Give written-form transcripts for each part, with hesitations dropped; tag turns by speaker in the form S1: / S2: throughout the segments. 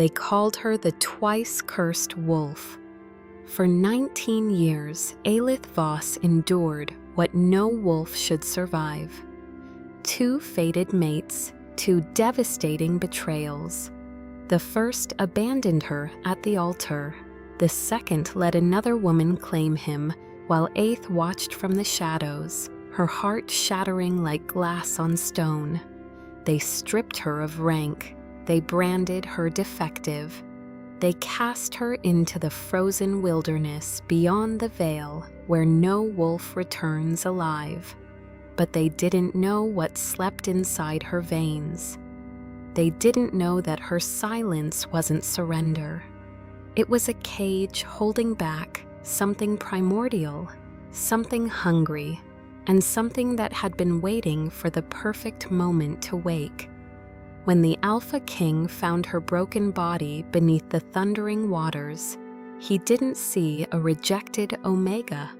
S1: They called her the twice-cursed wolf. For 19 years, Eilith Voss endured what no wolf should survive. 2 fated mates, 2 devastating betrayals. The first abandoned her at the altar. The second let another woman claim him, while Eith watched from the shadows, her heart shattering like glass on stone. They stripped her of rank. They branded her defective. They cast her into the frozen wilderness beyond the veil where no wolf returns alive. But they didn't know what slept inside her veins. They didn't know that her silence wasn't surrender. It was a cage holding back something primordial, something hungry, and something that had been waiting for the perfect moment to wake. When the Alpha King found her broken body beneath the thundering waters, he didn't see a rejected Omega.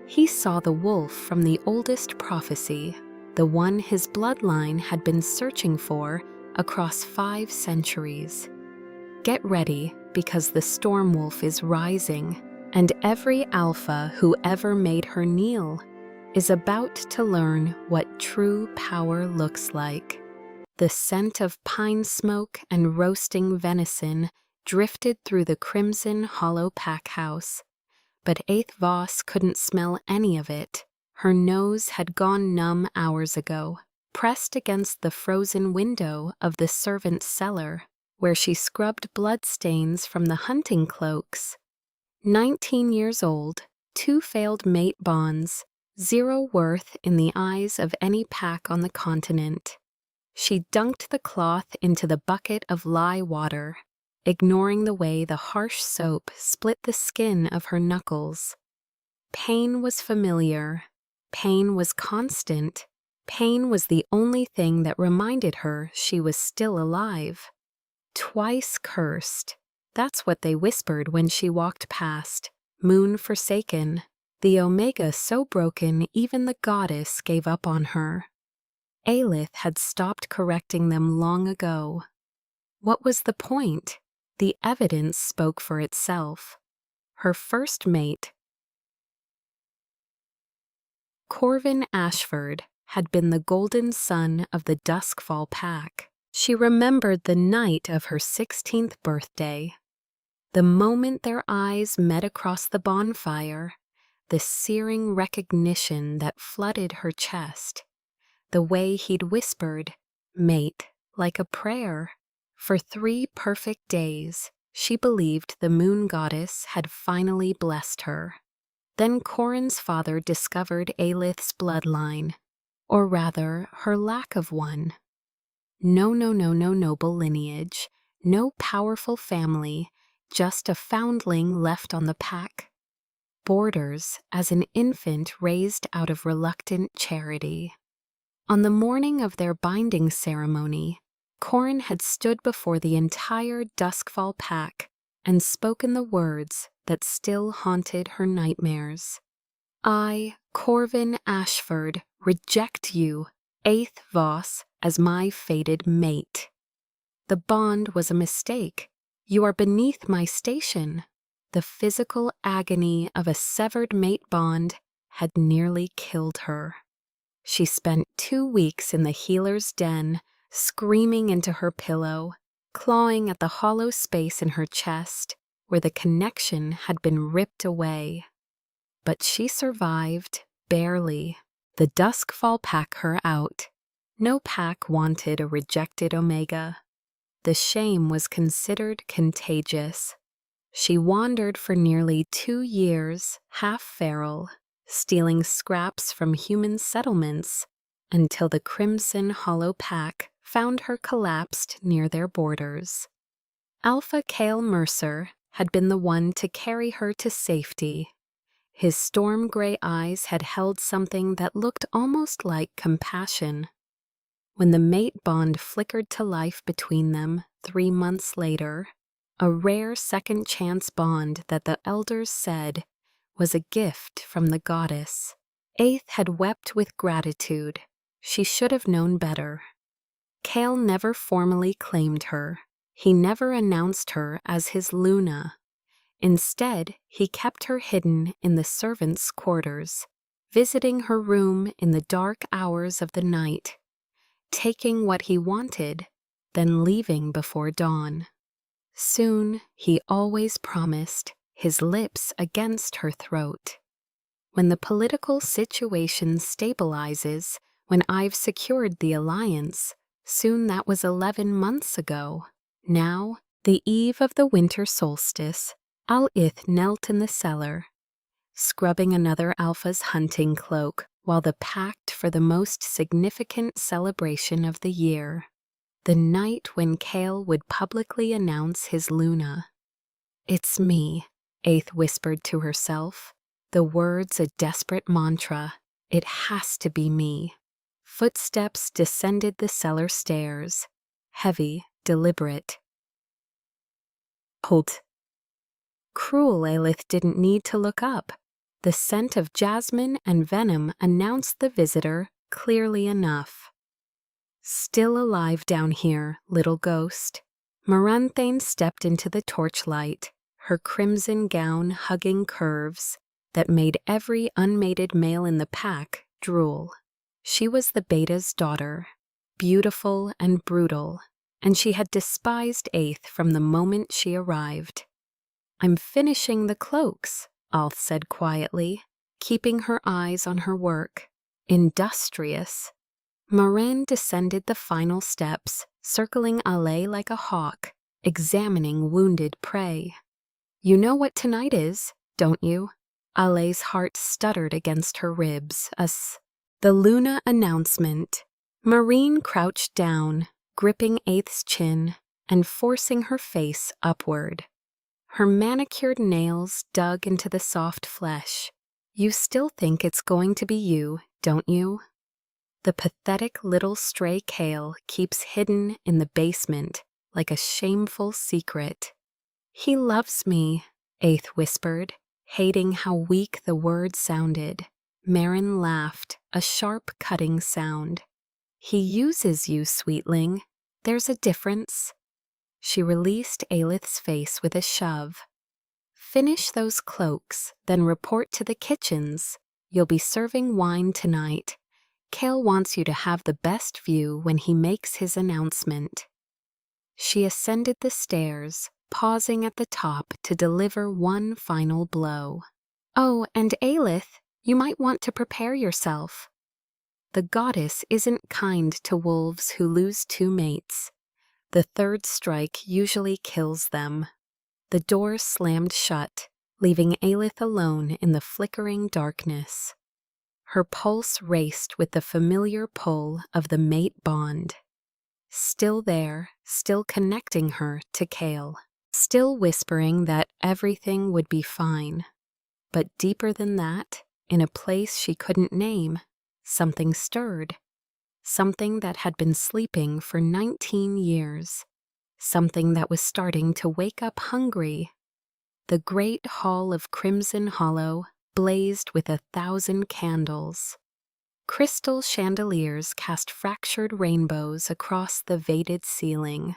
S1: He saw the wolf from the oldest prophecy, the one his bloodline had been searching for across 5 centuries. Get ready, because the storm wolf is rising, and every alpha who ever made her kneel is about to learn what true power looks like. The scent of pine smoke and roasting venison drifted through the crimson hollow pack house, but Eith Voss couldn't smell any of it. Her nose had gone numb hours ago, pressed against the frozen window of the servant's cellar, where she scrubbed bloodstains from the hunting cloaks. 19 years old, 2 failed mate bonds, 0 worth in the eyes of any pack on the continent. She dunked the cloth into the bucket of lye water, ignoring the way the harsh soap split the skin of her knuckles. Pain was familiar. Pain was constant. Pain was the only thing that reminded her she was still alive. Twice cursed. That's what they whispered when she walked past, moon forsaken, the Omega so broken even the goddess gave up on her. Eilith had stopped correcting them long ago. What was the point? The evidence spoke for itself. Her first mate, Corvin Ashford, had been the golden son of the Duskfall pack. She remembered the night of her 16th birthday. The moment their eyes met across the bonfire, the searing recognition that flooded her chest. The way he'd whispered, "Mate," like a prayer. For 3 perfect days, she believed the moon goddess had finally blessed her. Then Corin's father discovered Eilith's bloodline, or rather, her lack of one. No noble lineage, no powerful family, just a foundling left on the pack. Boarders as an infant raised out of reluctant charity. On the morning of their binding ceremony, Corin had stood before the entire Duskfall pack and spoken the words that still haunted her nightmares. I, Corvin Ashford, reject you, Eith Voss, as my fated mate. The bond was a mistake. You are beneath my station. The physical agony of a severed mate bond had nearly killed her. She spent 2 weeks in the healer's den, screaming into her pillow, clawing at the hollow space in her chest where the connection had been ripped away. But she survived, barely. The Duskfall pack her out. No pack wanted a rejected Omega. The shame was considered contagious. She wandered for nearly 2 years, half feral, stealing scraps from human settlements, until the Crimson Hollow Pack found her collapsed near their borders. Alpha Cale Mercer had been the one to carry her to safety. His storm-gray eyes had held something that looked almost like compassion. When the mate bond flickered to life between them 3 months later, a rare second-chance bond that the elders said was a gift from the goddess. Eith had wept with gratitude. She should have known better. Cale never formally claimed her. He never announced her as his Luna. Instead, he kept her hidden in the servants' quarters, visiting her room in the dark hours of the night, taking what he wanted, then leaving before dawn. Soon, he always promised, his lips against her throat. When the political situation stabilizes, when I've secured the alliance, soon that was 11 months ago. Now, the eve of the winter solstice, Al-Ith knelt in the cellar, scrubbing another alpha's hunting cloak while the packed for the most significant celebration of the year, the night when Kale would publicly announce his Luna. "It's me," Aith whispered to herself, the words a desperate mantra. "It has to be me." Footsteps descended the cellar stairs, heavy, deliberate. Halt. Cruel Aelith didn't need to look up. The scent of jasmine and venom announced the visitor clearly enough. "Still alive down here, little ghost." Moranthane stepped into the torchlight, her crimson gown hugging curves that made every unmated male in the pack drool. She was the beta's daughter, beautiful and brutal, and she had despised Aeth from the moment she arrived. "I'm finishing the cloaks," Alth said quietly, keeping her eyes on her work. Industrious. Moraine descended the final steps, circling Allais like a hawk, examining wounded prey. "You know what tonight is, don't you?" Allais's heart stuttered against her ribs. The Luna announcement. Marine crouched down, gripping Aeth's chin and forcing her face upward. Her manicured nails dug into the soft flesh. "You still think it's going to be you, don't you?" The pathetic little stray Kale keeps hidden in the basement like a shameful secret. "He loves me," Aeth whispered, hating how weak the word sounded. Marin laughed, a sharp cutting sound. "He uses you, sweetling. There's a difference." She released Aelith's face with a shove. "Finish those cloaks, then report to the kitchens. You'll be serving wine tonight. Kale wants you to have the best view when he makes his announcement." She ascended the stairs, pausing at the top to deliver one final blow. "Oh, and Aelith, you might want to prepare yourself. The goddess isn't kind to wolves who lose 2 mates. The 3rd strike usually kills them." The door slammed shut, leaving Aelith alone in the flickering darkness. Her pulse raced with the familiar pull of the mate bond. Still there, still connecting her to Kale. Still whispering that everything would be fine. But deeper than that, in a place she couldn't name, something stirred. Something that had been sleeping for 19 years. Something that was starting to wake up hungry. The great hall of Crimson Hollow blazed with 1,000 candles. Crystal chandeliers cast fractured rainbows across the veined ceiling.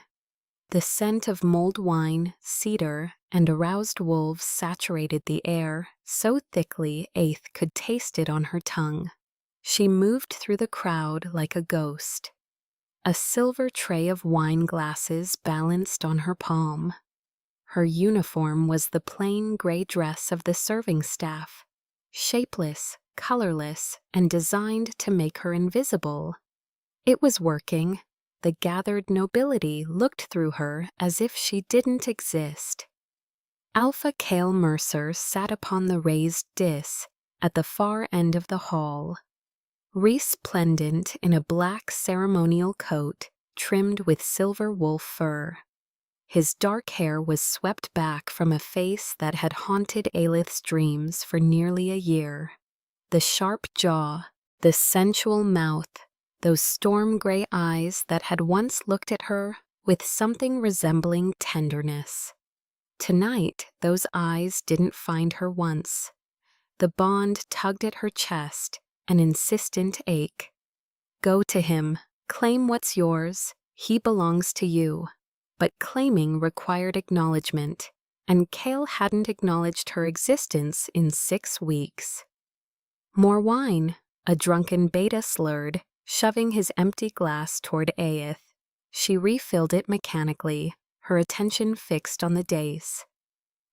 S1: The scent of mulled wine, cedar, and aroused wolves saturated the air so thickly Aeth could taste it on her tongue. She moved through the crowd like a ghost. A silver tray of wine glasses balanced on her palm. Her uniform was the plain gray dress of the serving staff, shapeless, colorless, and designed to make her invisible. It was working. The gathered nobility looked through her as if she didn't exist. Alpha Kale Mercer sat upon the raised dais at the far end of the hall, resplendent in a black ceremonial coat trimmed with silver wolf fur. His dark hair was swept back from a face that had haunted Aelith's dreams for nearly a year. The sharp jaw, the sensual mouth, those storm-gray eyes that had once looked at her with something resembling tenderness. Tonight, those eyes didn't find her once. The bond tugged at her chest, an insistent ache. "Go to him, claim what's yours, he belongs to you." but claiming required acknowledgement, and Cale hadn't acknowledged her existence in 6 weeks. More wine, a drunken beta slurred, shoving his empty glass toward Aeth. She refilled it mechanically, her attention fixed on the dais.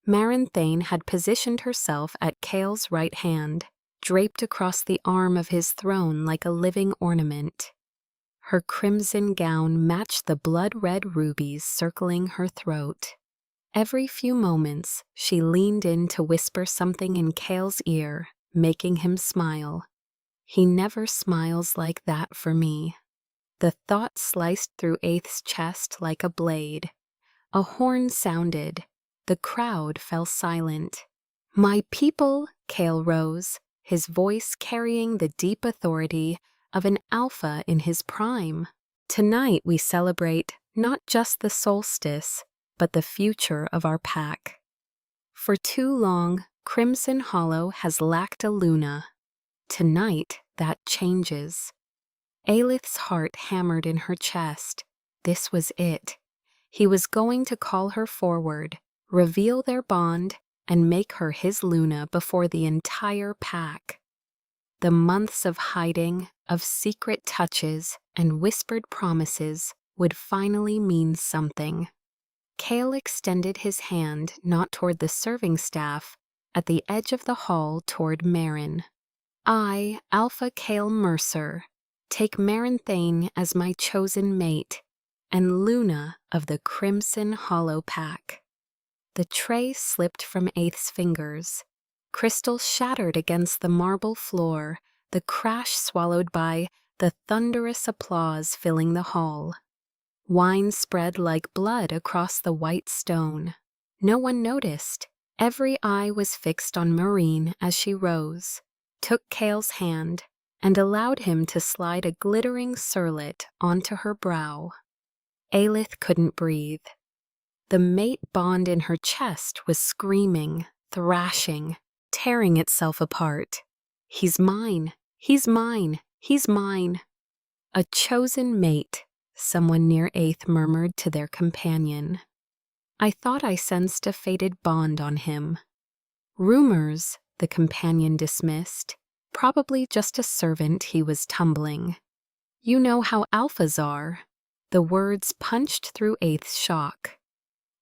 S1: Marin Thane had positioned herself at Cale's right hand, draped across the arm of his throne like a living ornament. Her crimson gown matched the blood-red rubies circling her throat. Every few moments, she leaned in to whisper something in Cale's ear, making him smile. He never smiles like that for me. The thought sliced through Aeth's chest like a blade. A horn sounded. The crowd fell silent. "My people," Cale rose, his voice carrying the deep authority of an alpha in his prime. "Tonight we celebrate not just the solstice, but the future of our pack. For too long, Crimson Hollow has lacked a Luna. Tonight, that changes." Aelith's heart hammered in her chest. This was it. He was going to call her forward, reveal their bond, and make her his Luna before the entire pack. The months of hiding, of secret touches, and whispered promises would finally mean something. Cale extended his hand not toward the serving staff, at the edge of the hall toward Marin. "I, Alpha Cale Mercer, take Marin Thane as my chosen mate, and Luna of the Crimson Hollow Pack." The tray slipped from Aeth's fingers. Crystal shattered against the marble floor, the crash swallowed by the thunderous applause filling the hall. Wine spread like blood across the white stone. No one noticed. Every eye was fixed on Marine as she rose, took Cale's hand, and allowed him to slide a glittering circlet onto her brow. Aelith couldn't breathe. The mate bond in her chest was screaming, thrashing, tearing itself apart. "He's mine, he's mine, he's mine." "A chosen mate," someone near Aeth murmured to their companion. "I thought I sensed a fated bond on him." "Rumors," the companion dismissed. "Probably just a servant he was tumbling. You know how alphas are." The words punched through Aeth's shock.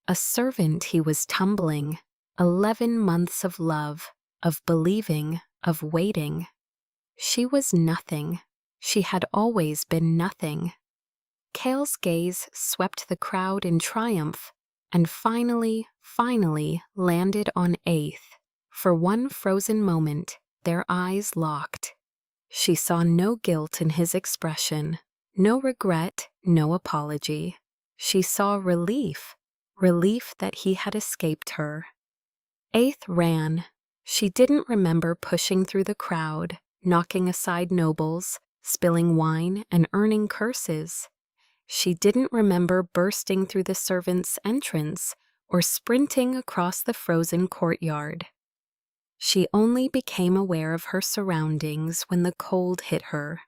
S1: A servant he was tumbling. 11 months of love, of believing, of waiting. She was nothing. She had always been nothing. Cale's gaze swept the crowd in triumph, and finally landed on Aeth. For one frozen moment, their eyes locked. She saw no guilt in his expression, no regret, no apology. She saw relief that he had escaped her. Aeth ran. She didn't remember pushing through the crowd, knocking aside nobles, spilling wine, and earning curses. She didn't remember bursting through the servants' entrance or sprinting across the frozen courtyard. She only became aware of her surroundings when the cold hit her.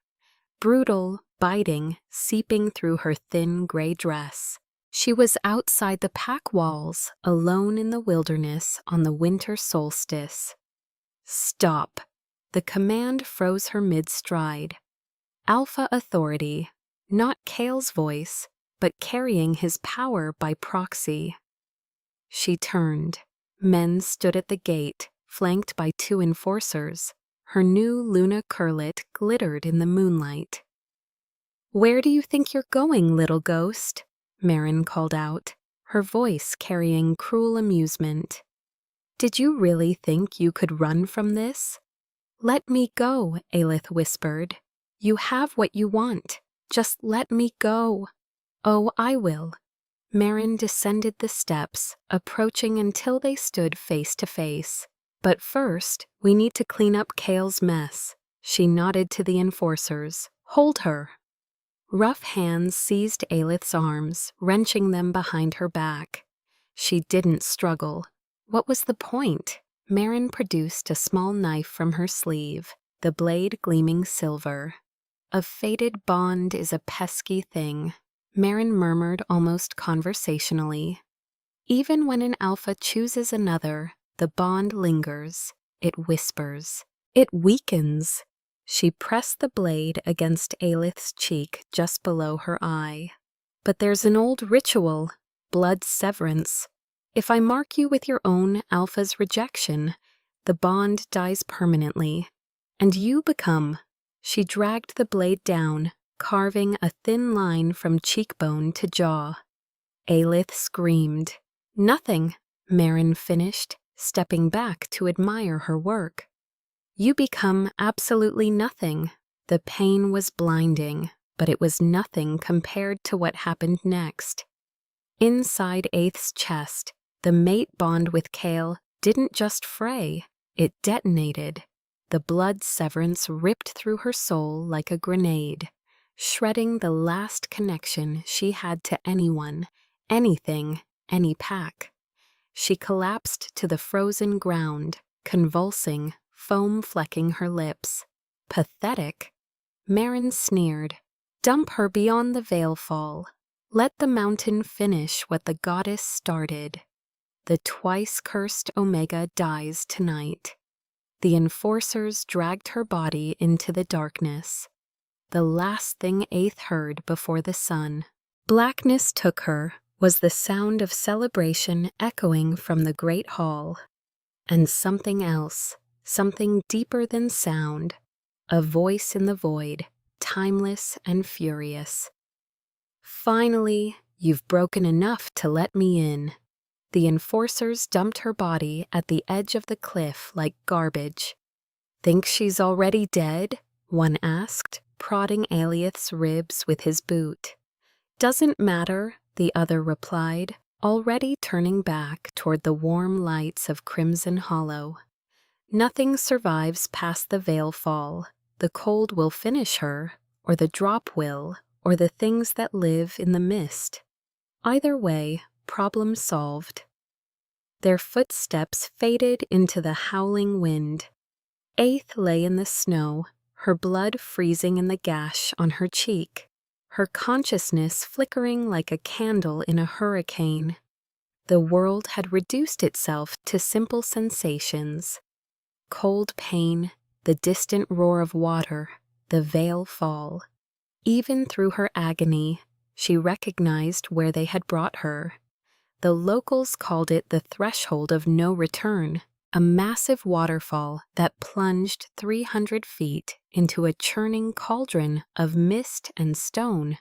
S1: Brutal, biting, seeping through her thin gray dress. She was outside the pack walls, alone in the wilderness on the winter solstice. "Stop!" The command froze her mid-stride. Alpha authority, not Cale's voice, but carrying his power by proxy. She turned. Men stood at the gate, flanked by 2 enforcers. Her new Luna curlet glittered in the moonlight. "Where do you think you're going, little ghost?" Marin called out, her voice carrying cruel amusement. "Did you really think you could run from this?" "Let me go," Aelith whispered. "You have what you want. Just let me go." "Oh, I will." Marin descended the steps, approaching until they stood face to face. "But first, we need to clean up Cale's mess." She nodded to the enforcers. "Hold her." Rough hands seized Aelith's arms, wrenching them behind her back. She didn't struggle. What was the point? Marin produced a small knife from her sleeve, the blade gleaming silver. A fated bond is a pesky thing. Marin murmured almost conversationally. Even when an alpha chooses another, the bond lingers. It whispers. It weakens. She pressed the blade against Aelith's cheek just below her eye. But there's an old ritual, blood severance. If I mark you with your own alpha's rejection, the bond dies permanently, and you become. She dragged the blade down, carving a thin line from cheekbone to jaw. Aelith screamed. Nothing, Marin finished, stepping back to admire her work. You become absolutely nothing. The pain was blinding, but it was nothing compared to what happened next. Inside Aeth's chest, the mate bond with Kale didn't just fray, it detonated. The blood severance ripped through her soul like a grenade, shredding the last connection she had to anyone, anything, any pack. She collapsed to the frozen ground, convulsing, foam flecking her lips. Pathetic. Marin sneered. Dump her beyond the Veilfall. Let the mountain finish what the goddess started. The twice-cursed Omega dies tonight. The enforcers dragged her body into the darkness. The last thing Aeth heard before the sun. Blackness took her, was the sound of celebration echoing from the great hall. And something else, something deeper than sound, a voice in the void, timeless and furious. Finally, you've broken enough to let me in. The enforcers dumped her body at the edge of the cliff like garbage. Think she's already dead? One asked, prodding Aelith's ribs with his boot. Doesn't matter, the other replied, already turning back toward the warm lights of Crimson Hollow. Nothing survives past the Veilfall. The cold will finish her, or the drop will, or the things that live in the mist. Either way, problem solved. Their footsteps faded into the howling wind. Aeth lay in the snow, her blood freezing in the gash on her cheek, her consciousness flickering like a candle in a hurricane. The world had reduced itself to simple sensations. Cold pain, the distant roar of water, the Veilfall. Even through her agony, she recognized where they had brought her. The locals called it the threshold of no return, a massive waterfall that plunged 300 feet into a churning cauldron of mist and stone.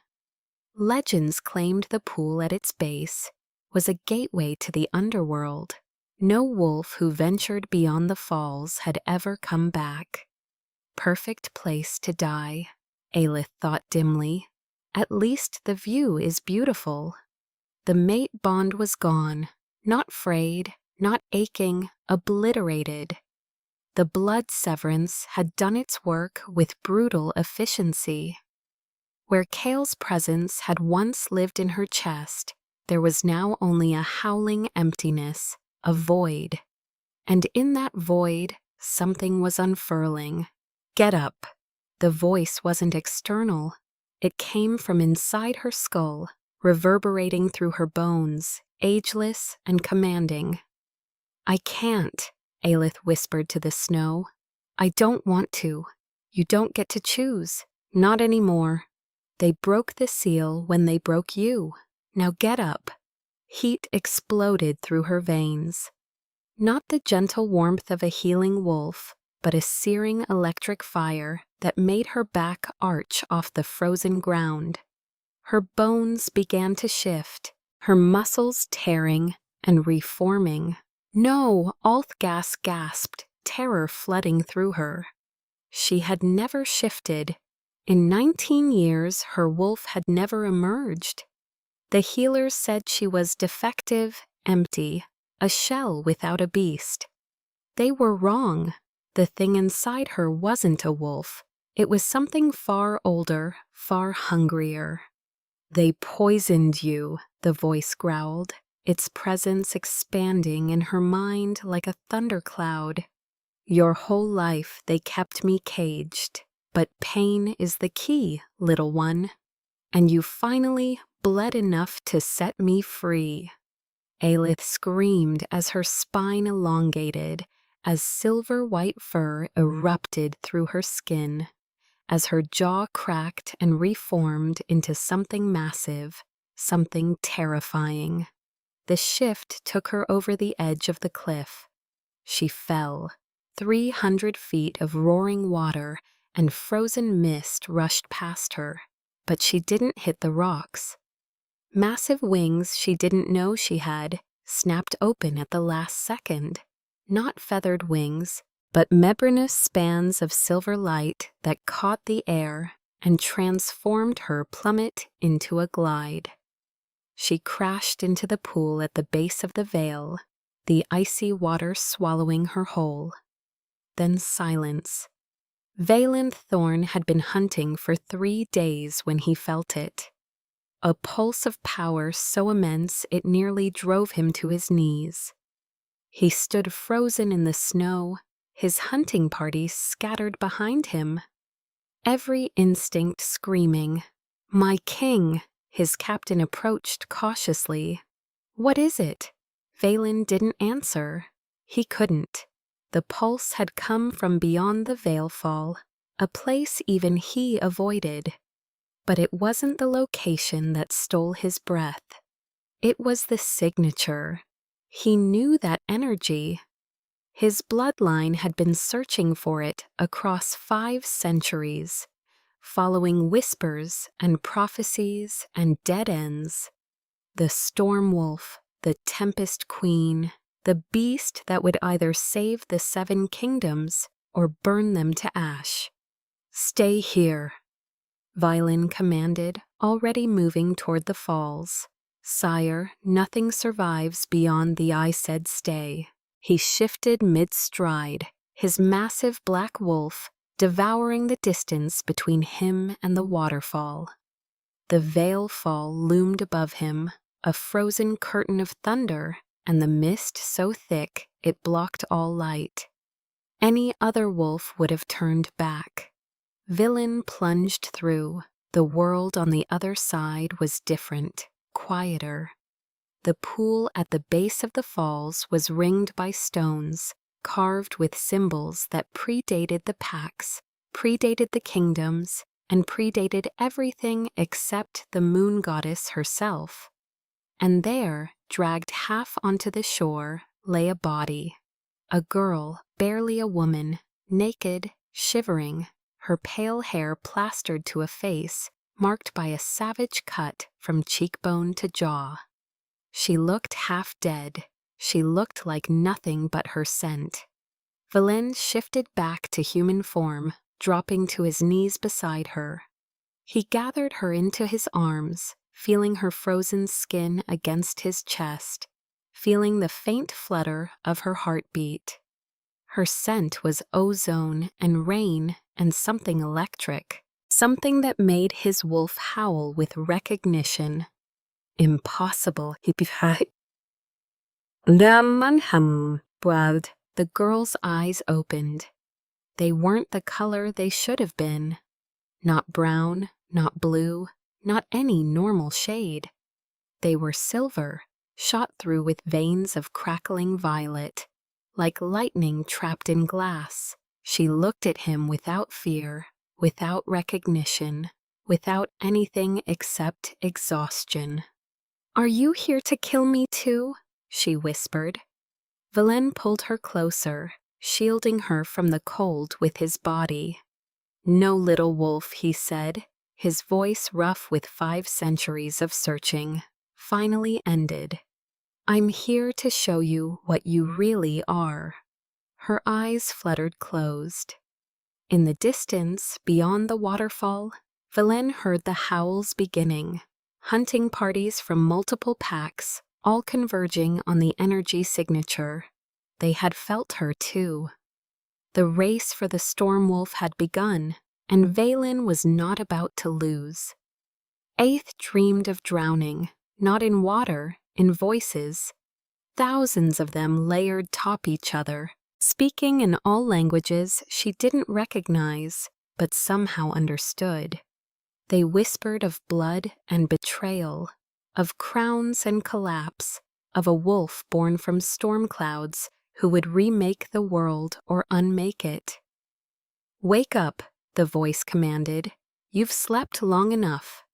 S1: Legends claimed the pool at its base was a gateway to the underworld. No wolf who ventured beyond the falls had ever come back. Perfect place to die, Aelith thought dimly. At least the view is beautiful. The mate bond was gone, not frayed, not aching, obliterated. The blood severance had done its work with brutal efficiency. Where Kale's presence had once lived in her chest, there was now only a howling emptiness, a void. And in that void, something was unfurling. Get up. The voice wasn't external. It came from inside her skull, reverberating through her bones, ageless and commanding. I can't, Aelith whispered to the snow. I don't want to. You don't get to choose. Not anymore. They broke the seal when they broke you. Now get up. Heat exploded through her veins. Not the gentle warmth of a healing wolf, but a searing electric fire that made her back arch off the frozen ground. Her bones began to shift, her muscles tearing and reforming. No, Althgas gasped, terror flooding through her. She had never shifted. In 19 years, her wolf had never emerged. The healers said she was defective, empty, a shell without a beast. They were wrong. The thing inside her wasn't a wolf. It was something far older, far hungrier. They poisoned you, the voice growled, its presence expanding in her mind like a thundercloud. Your whole life they kept me caged, but pain is the key, little one. And you finally bled enough to set me free." Aelith screamed as her spine elongated, as silver-white fur erupted through her skin, as her jaw cracked and reformed into something massive, something terrifying. The shift took her over the edge of the cliff. She fell. 300 feet of roaring water and frozen mist rushed past her, but she didn't hit the rocks. Massive wings she didn't know she had snapped open at the last second. Not feathered wings, but membranous spans of silver light that caught the air and transformed her plummet into a glide. She crashed into the pool at the base of the vale, the icy water swallowing her whole. Then silence. Vaelin Thorn had been hunting for 3 days when he felt it. A pulse of power so immense it nearly drove him to his knees. He stood frozen in the snow, his hunting party scattered behind him. Every instinct screaming, "My king!" His captain approached cautiously. "What is it?" Vaelin didn't answer. He couldn't. The pulse had come from beyond the Veilfall, a place even he avoided. But it wasn't the location that stole his breath. It was the signature. He knew that energy. His bloodline had been searching for it across 5 centuries, following whispers and prophecies and dead ends. The storm wolf, the tempest queen, the beast that would either save the 7 kingdoms or burn them to ash. "Stay here," Vaelin commanded, already moving toward the falls. "Sire, nothing survives beyond the I said stay." He shifted mid-stride, his massive black wolf devouring the distance between him and the waterfall. The Veilfall loomed above him, a frozen curtain of thunder, and the mist so thick it blocked all light. Any other wolf would have turned back. Villain plunged through. The world on the other side was different, quieter. The pool at the base of the falls was ringed by stones, carved with symbols that predated the packs, predated the kingdoms, and predated everything except the moon goddess herself. And there, dragged half onto the shore, lay a body. A girl, barely a woman, naked, shivering, her pale hair plastered to a face marked by a savage cut from cheekbone to jaw. She looked half dead. She looked like nothing but her scent. Vaelin shifted back to human form, dropping to his knees beside her. He gathered her into his arms, feeling her frozen skin against his chest, feeling the faint flutter of her heartbeat. Her scent was ozone and rain and something electric, something that made his wolf howl with recognition. Impossible, the girl's eyes opened. They weren't the color they should have been. Not brown, not blue, not any normal shade. They were silver, shot through with veins of crackling violet. Like lightning trapped in glass, she looked at him without fear, without recognition, without anything except exhaustion. "Are you here to kill me too?" she whispered. Vaelin pulled her closer, shielding her from the cold with his body. "No, little wolf," he said, his voice rough with 5 centuries of searching, finally ended. "I'm here to show you what you really are." Her eyes fluttered closed. In the distance, beyond the waterfall, Vaelin heard the howls beginning, hunting parties from multiple packs, all converging on the energy signature. They had felt her too. The race for the storm wolf had begun, and Vaelin was not about to lose. Aeth dreamed of drowning, not in water, in voices. Thousands of them layered top each other, speaking in all languages she didn't recognize, but somehow understood. They whispered of blood and betrayal, of crowns and collapse, of a wolf born from storm clouds who would remake the world or unmake it. "Wake up," the voice commanded. "You've slept long enough."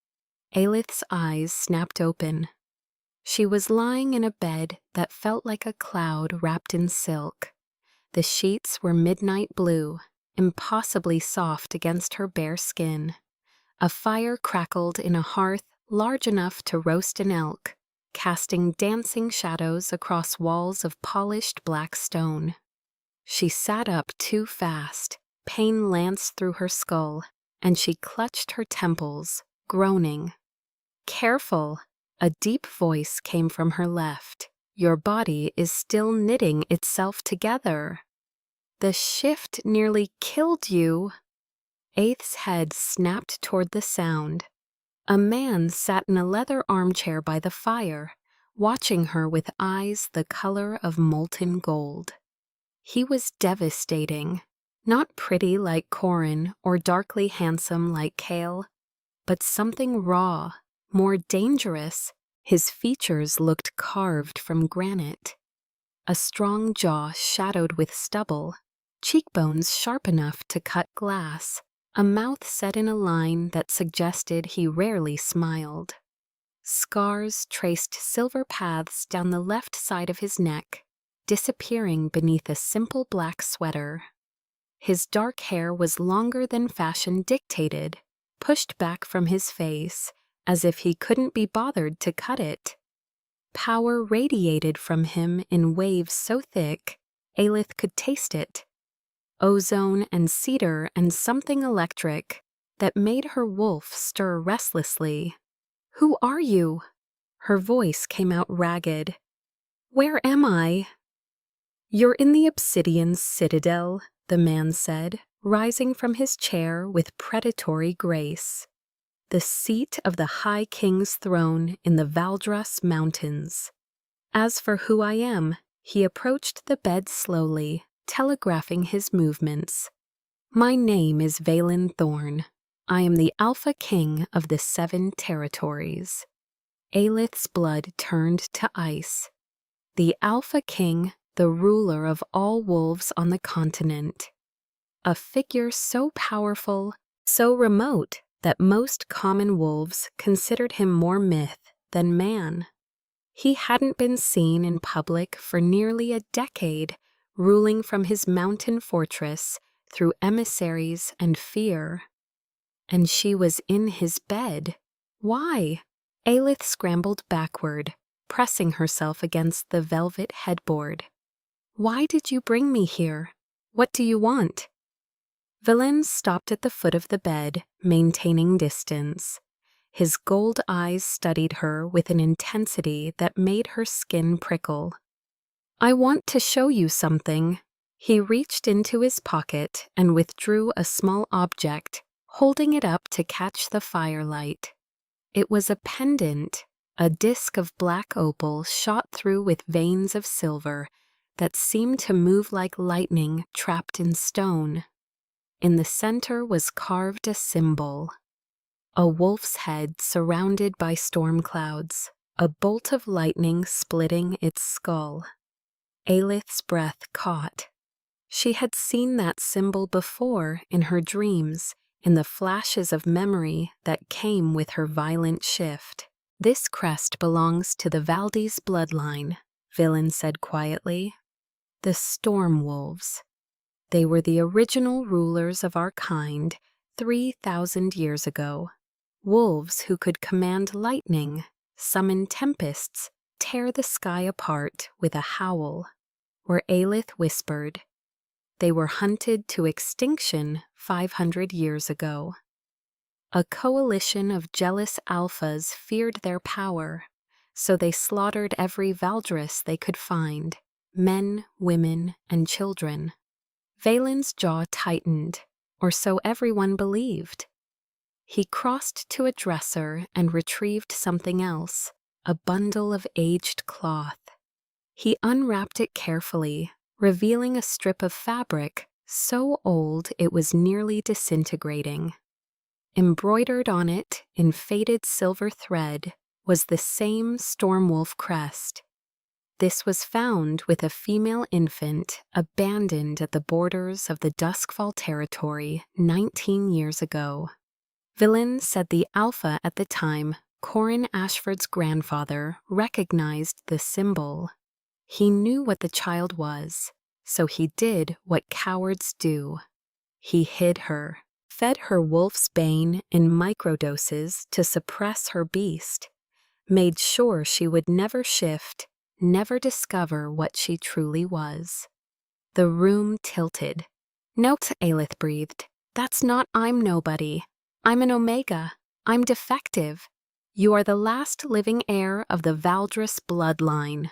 S1: Aelith's eyes snapped open. She was lying in a bed that felt like a cloud wrapped in silk. The sheets were midnight blue, impossibly soft against her bare skin. A fire crackled in a hearth large enough to roast an elk, casting dancing shadows across walls of polished black stone. She sat up too fast. Pain lanced through her skull, and she clutched her temples, groaning. "Careful!" A deep voice came from her left. "Your body is still knitting itself together. The shift nearly killed you." Aeth's head snapped toward the sound. A man sat in a leather armchair by the fire, watching her with eyes the color of molten gold. He was devastating. Not pretty like Corin or darkly handsome like Kale, but something raw, more dangerous. His features looked carved from granite. A strong jaw shadowed with stubble, cheekbones sharp enough to cut glass, a mouth set in a line that suggested he rarely smiled. Scars traced silver paths down the left side of his neck, disappearing beneath a simple black sweater. His dark hair was longer than fashion dictated, pushed back from his face, as if he couldn't be bothered to cut it. Power radiated from him in waves so thick, Aelith could taste it. Ozone and cedar and something electric that made her wolf stir restlessly. "Who are you?" Her voice came out ragged. "Where am I?" "You're in the Obsidian Citadel," the man said, rising from his chair with predatory grace. "The seat of the High King's throne in the Valdras Mountains. As for who I am," he approached the bed slowly, telegraphing his movements. "My name is Valen Thorn. I am the Alpha King of the 7 territories." Aelith's blood turned to ice. The Alpha King, the ruler of all wolves on the continent. A figure so powerful, so remote, that most common wolves considered him more myth than man. He hadn't been seen in public for nearly a decade, ruling from his mountain fortress through emissaries and fear. And she was in his bed. Why? Aelith scrambled backward, pressing herself against the velvet headboard. "Why did you bring me here? What do you want?" Valen stopped at the foot of the bed, maintaining distance. His gold eyes studied her with an intensity that made her skin prickle. "I want to show you something." He reached into his pocket and withdrew a small object, holding it up to catch the firelight. It was a pendant, a disc of black opal shot through with veins of silver that seemed to move like lightning trapped in stone. In the center was carved a symbol. A wolf's head surrounded by storm clouds, a bolt of lightning splitting its skull. Aelith's breath caught. She had seen that symbol before in her dreams, in the flashes of memory that came with her violent shift. "This crest belongs to the Valdez bloodline," Valen said quietly. "The storm wolves. They were the original rulers of our kind 3,000 years ago. Wolves who could command lightning, summon tempests, tear the sky apart with a howl." Where Aelith whispered. They were hunted to extinction 500 years ago. A coalition of jealous alphas feared their power, so they slaughtered every Valdris they could find, men, women, and children. Valen's jaw tightened, or so everyone believed. He crossed to a dresser and retrieved something else, a bundle of aged cloth. He unwrapped it carefully, revealing a strip of fabric so old it was nearly disintegrating. Embroidered on it in faded silver thread was the same Stormwolf crest. This was found with a female infant abandoned at the borders of the Duskfall territory 19 years ago. Villain said the Alpha at the time, Corin Ashford's grandfather, recognized the symbol. He knew what the child was, so he did what cowards do. He hid her, fed her wolf's bane in microdoses to suppress her beast, made sure she would never shift, never discover what she truly was. The room tilted. "No," Aelith breathed. "That's not I'm nobody. I'm an Omega. I'm defective. You are the last living heir of the Valdris bloodline."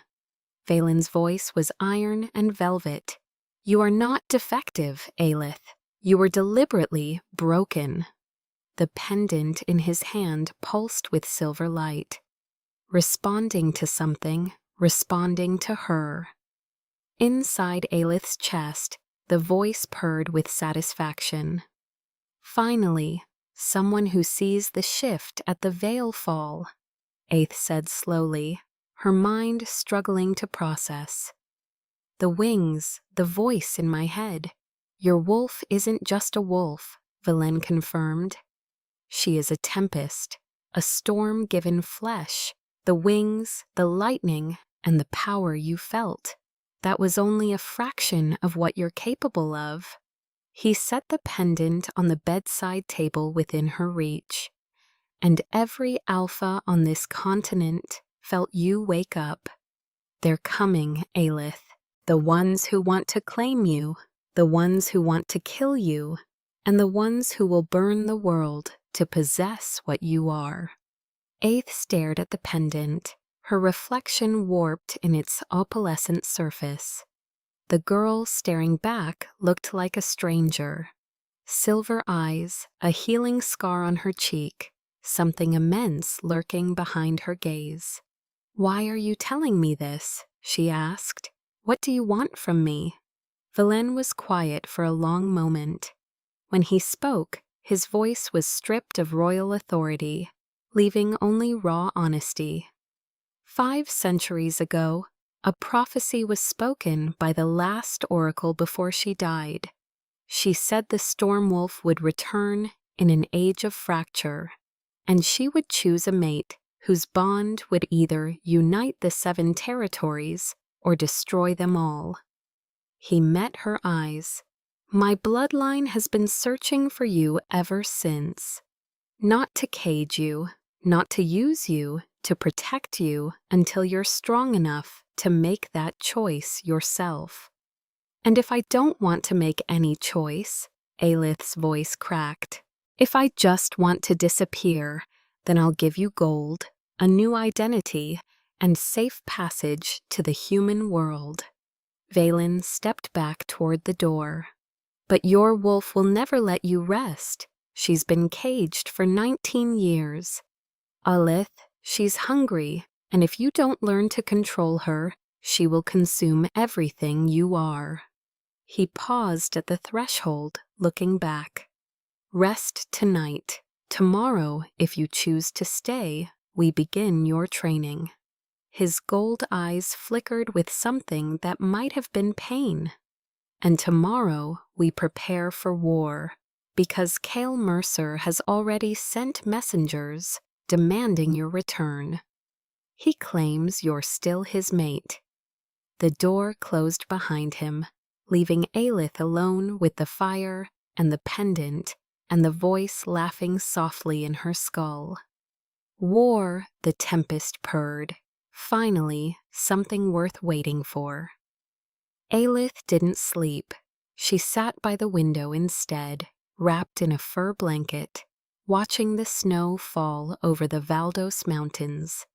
S1: Valen's voice was iron and velvet. "You are not defective, Aelith. You were deliberately broken." The pendant in his hand pulsed with silver light. Responding to something, responding to her. Inside Aelith's chest, the voice purred with satisfaction. "Finally, someone who sees the shift at the veil fall," Aeth said slowly, her mind struggling to process. "The wings, the voice in my head. Your wolf isn't just a wolf," Velen confirmed. "She is a tempest, a storm given flesh, the wings, the lightning, and the power you felt. That was only a fraction of what you're capable of." He set the pendant on the bedside table within her reach. "And every alpha on this continent felt you wake up. They're coming, Aelith. The ones who want to claim you, the ones who want to kill you, and the ones who will burn the world to possess what you are." Aeth stared at the pendant, her reflection warped in its opalescent surface. The girl staring back looked like a stranger. Silver eyes, a healing scar on her cheek, something immense lurking behind her gaze. "Why are you telling me this?" she asked. "What do you want from me?" Velen was quiet for a long moment. When he spoke, his voice was stripped of royal authority, leaving only raw honesty. 5 centuries ago, a prophecy was spoken by the last oracle before she died. She said the Stormwolf would return in an age of fracture, and she would choose a mate whose bond would either unite the 7 territories or destroy them all. He met her eyes. "My bloodline has been searching for you ever since. Not to cage you, not to use you, to protect you until you're strong enough to make that choice yourself." "And if I don't want to make any choice," Aelith's voice cracked, "if I just want to disappear, then I'll give you gold, a new identity, and safe passage to the human world." Valen stepped back toward the door. "But your wolf will never let you rest. She's been caged for 19 years. Aelith, she's hungry, and if you don't learn to control her, she will consume everything you are." He paused at the threshold, looking back. "Rest tonight. Tomorrow, if you choose to stay, we begin your training." His gold eyes flickered with something that might have been pain. "And tomorrow, we prepare for war, because Cale Mercer has already sent messengers demanding your return. He claims you're still his mate." The door closed behind him, leaving Aelith alone with the fire and the pendant and the voice laughing softly in her skull. "War," the tempest purred. "Finally, something worth waiting for." Aelith didn't sleep. She sat by the window instead, wrapped in a fur blanket, watching the snow fall over the Valdos Mountains.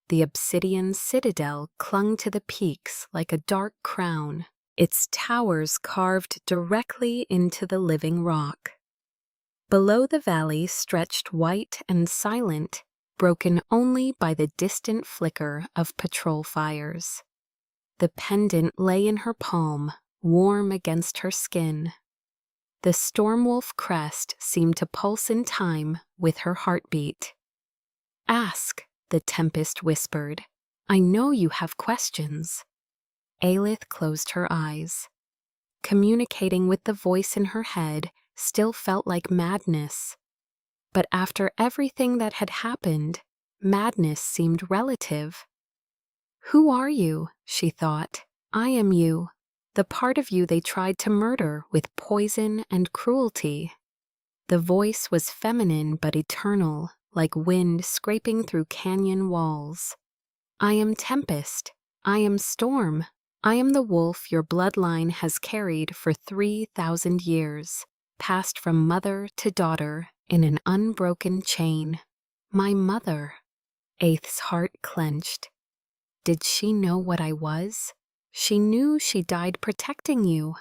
S1: The obsidian citadel clung to the peaks like a dark crown, its towers carved directly into the living rock. Below the valley stretched white and silent, broken only by the distant flicker of patrol fires. The pendant lay in her palm, warm against her skin. The Stormwolf crest seemed to pulse in time with her heartbeat. "Ask," the Tempest whispered. "I know you have questions." Aelith closed her eyes. Communicating with the voice in her head still felt like madness. But after everything that had happened, madness seemed relative. "Who are you?" she thought. "I am you, the part of you they tried to murder with poison and cruelty." The voice was feminine but eternal, like wind scraping through canyon walls. "I am Tempest. I am Storm. I am the wolf your bloodline has carried for 3,000 years, passed from mother to daughter in an unbroken chain." My mother. Aeth's heart clenched. Did she know what I was? She knew she died protecting you.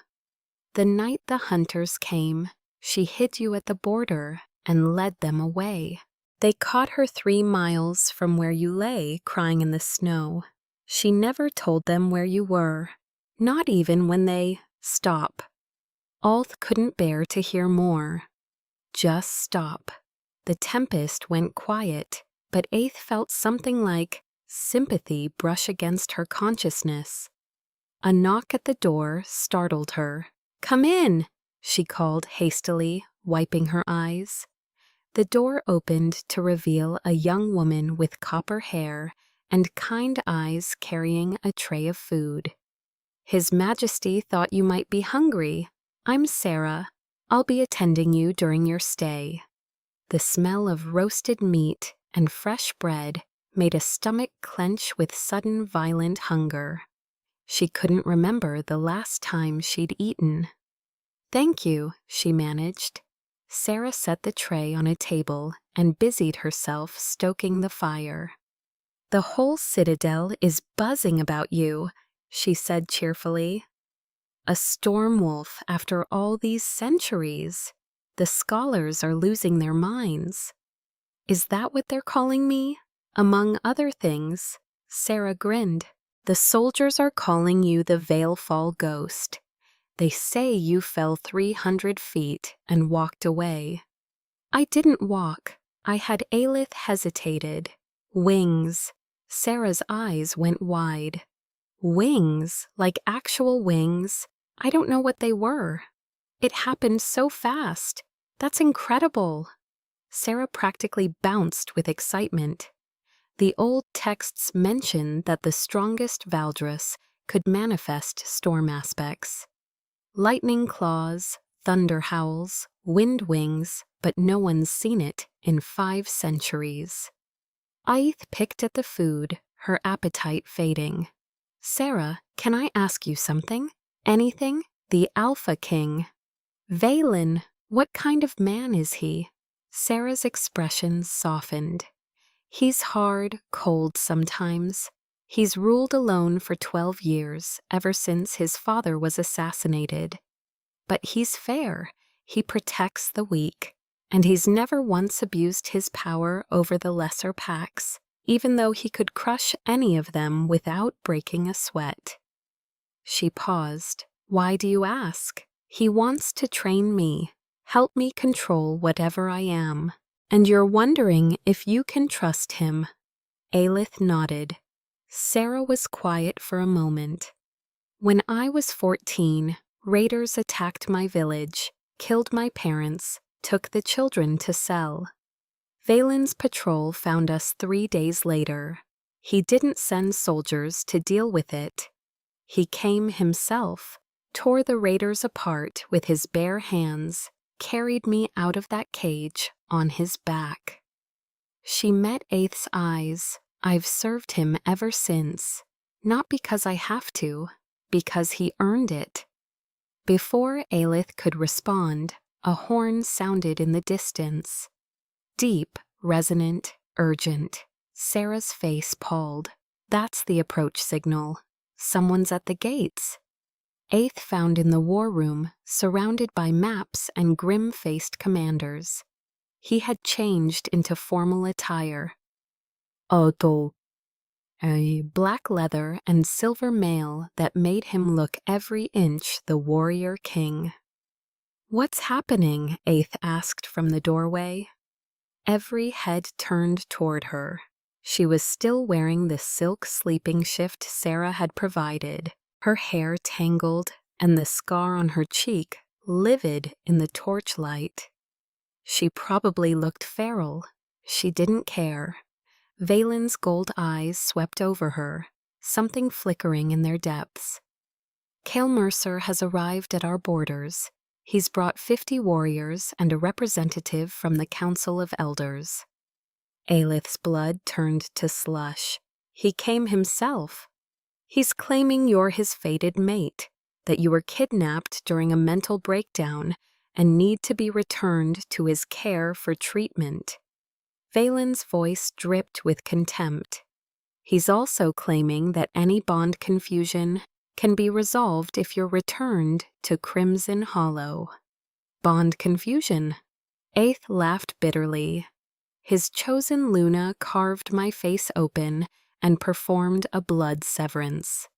S1: The night the hunters came, she hid you at the border and led them away. They caught her 3 miles from where you lay crying in the snow. She never told them where you were, not even when they stop. Alth couldn't bear to hear more. Just stop. The Tempest went quiet, but Aeth felt something like sympathy brush against her consciousness. A knock at the door startled her. "Come in," she called hastily, wiping her eyes. The door opened to reveal a young woman with copper hair and kind eyes carrying a tray of food. "His Majesty thought you might be hungry. I'm Sarah. I'll be attending you during your stay." The smell of roasted meat and fresh bread made a stomach clench with sudden violent hunger. She couldn't remember the last time she'd eaten. "Thank you," she managed. Sarah set the tray on a table and busied herself stoking the fire. "The whole citadel is buzzing about you," she said cheerfully. "A Stormwolf after all these centuries. The scholars are losing their minds." "Is that what they're calling me?" "Among other things." Sarah grinned. "The soldiers are calling you the Veilfall Ghost. They say you fell 300 feet and walked away." "I didn't walk. I had Aelith hesitated. Wings." Sarah's eyes went wide. "Wings? Like actual wings? I don't know what they were. It happened so fast. That's incredible." Sarah practically bounced with excitement. The old texts mention that the strongest Valdrus could manifest storm aspects. Lightning claws, thunder howls, wind wings, but no one's seen it in 5 centuries. Aeth picked at the food, her appetite fading. "Sarah, can I ask you something? Anything? The Alpha King." "Valen, what kind of man is he?" Sarah's expression softened. "He's hard, cold sometimes. He's ruled alone for 12 years, ever since his father was assassinated. But he's fair. He protects the weak. And he's never once abused his power over the lesser packs, even though he could crush any of them without breaking a sweat." She paused. "Why do you ask?" "He wants to train me, help me control whatever I am. And you're wondering if you can trust him." Aelith nodded. Sarah was quiet for a moment. "When I was 14, raiders attacked my village, killed my parents, took the children to sell. Valen's patrol found us 3 days later. He didn't send soldiers to deal with it. He came himself, tore the raiders apart with his bare hands, carried me out of that cage on his back." She met Aeth's eyes. "I've served him ever since. Not because I have to, because he earned it." Before Aelith could respond, a horn sounded in the distance. Deep, resonant, urgent. Sarah's face palled. "That's the approach signal. Someone's at the gates." Aeth found in the war room, surrounded by maps and grim-faced commanders. He had changed into formal attire. Auto. A black leather and silver mail that made him look every inch the warrior king. "What's happening?" Aeth asked from the doorway. Every head turned toward her. She was still wearing the silk sleeping shift Sarah had provided, her hair tangled and the scar on her cheek livid in the torchlight. She probably looked feral. She didn't care. Valen's gold eyes swept over her, something flickering in their depths. "Cale Mercer has arrived at our borders. He's brought 50 warriors and a representative from the Council of Elders." Aelith's blood turned to slush. "He came himself. He's claiming you're his fated mate, that you were kidnapped during a mental breakdown and need to be returned to his care for treatment." Valen's voice dripped with contempt. "He's also claiming that any bond confusion can be resolved if you're returned to Crimson Hollow." "Bond confusion?" Aeth laughed bitterly. "His chosen Luna carved my face open and performed a blood severance.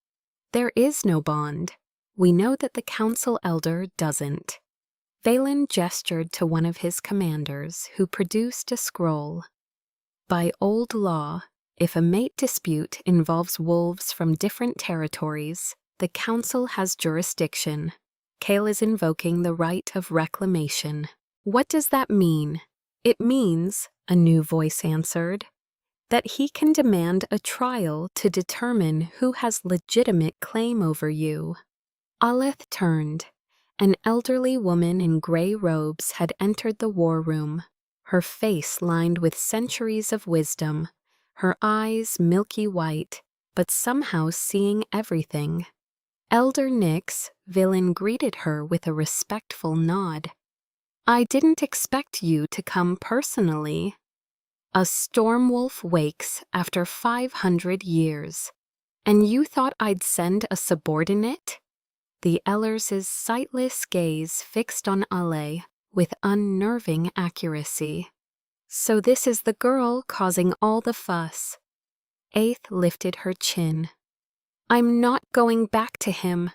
S1: There is no bond. We know that the Council Elder doesn't." Valen gestured to one of his commanders, who produced a scroll. "By old law, if a mate dispute involves wolves from different territories, the Council has jurisdiction. Cale is invoking the right of reclamation." "What does that mean?" "It means," a new voice answered, "that he can demand a trial to determine who has legitimate claim over you." Aleth turned. An elderly woman in gray robes had entered the war room, her face lined with centuries of wisdom, her eyes milky white, but somehow seeing everything. Elder Nyx, Valen greeted her with a respectful nod. "I didn't expect you to come personally." "A stormwolf wakes after 500 years. And you thought I'd send a subordinate?" The Ellers' sightless gaze fixed on Ale with unnerving accuracy. "So this is the girl causing all the fuss." Aeth lifted her chin. "I'm not going back to him.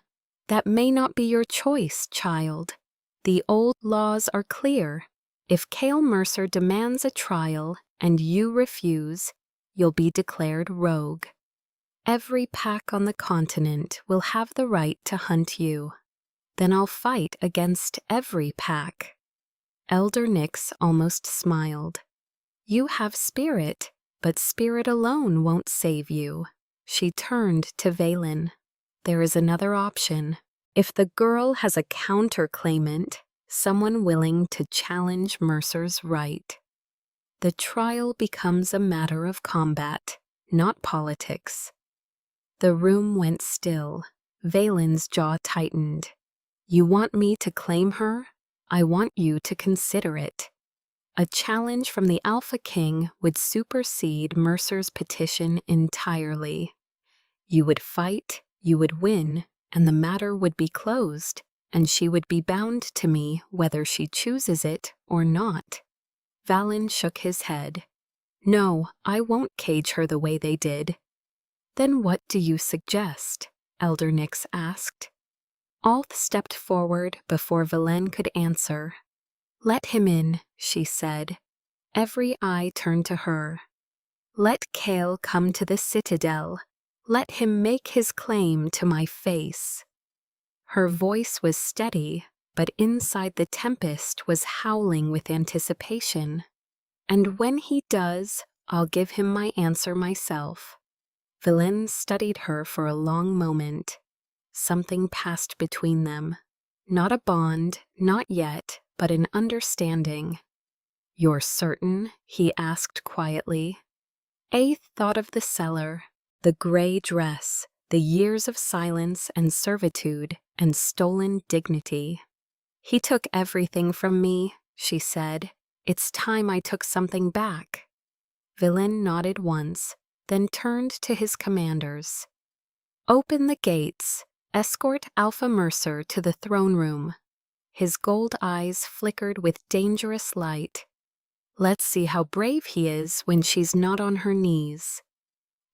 S1: That may not be your choice, child. The old laws are clear. If Cale Mercer demands a trial and you refuse, you'll be declared rogue. Every pack on the continent will have the right to hunt you. Then I'll fight against every pack." Elder Nyx almost smiled. "You have spirit, but spirit alone won't save you." She turned to Valen. "There is another option. If the girl has a counter-claimant, someone willing to challenge Mercer's right. The trial becomes a matter of combat, not politics." The room went still. Valen's jaw tightened. "You want me to claim her? I want you to consider it. A challenge from the Alpha King would supersede Mercer's petition entirely. You would fight, you would win, and the matter would be closed, and she would be bound to me whether she chooses it or not." Valen shook his head. "No, I won't cage her the way they did." "Then what do you suggest?" Elder Nyx asked. Alth stepped forward before Valen could answer. "Let him in," she said. Every eye turned to her. "Let Cale come to the Citadel. Let him make his claim to my face." Her voice was steady, but inside the tempest was howling with anticipation. "And when he does, I'll give him my answer myself." Valen studied her for a long moment. Something passed between them. Not a bond, not yet, but an understanding. "You're certain?" he asked quietly. Aeth thought of the cellar, the gray dress, the years of silence and servitude and stolen dignity. "He took everything from me," she said. "It's time I took something back." Valen nodded once, then turned to his commanders. "Open the gates. Escort Alpha Mercer to the throne room." His gold eyes flickered with dangerous light. "Let's see how brave he is when she's not on her knees."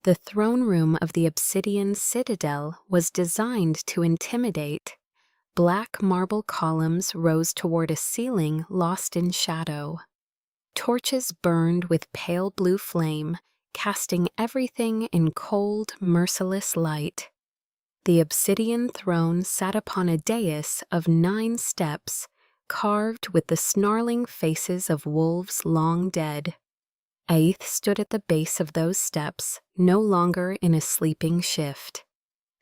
S1: The throne room of the Obsidian Citadel was designed to intimidate, Black marble columns rose toward a ceiling lost in shadow. Torches burned with pale blue flame, casting everything in cold, merciless light. The obsidian throne sat upon a dais of 9 steps, carved with the snarling faces of wolves long dead. Aeth stood at the base of those steps, no longer in a sleeping shift.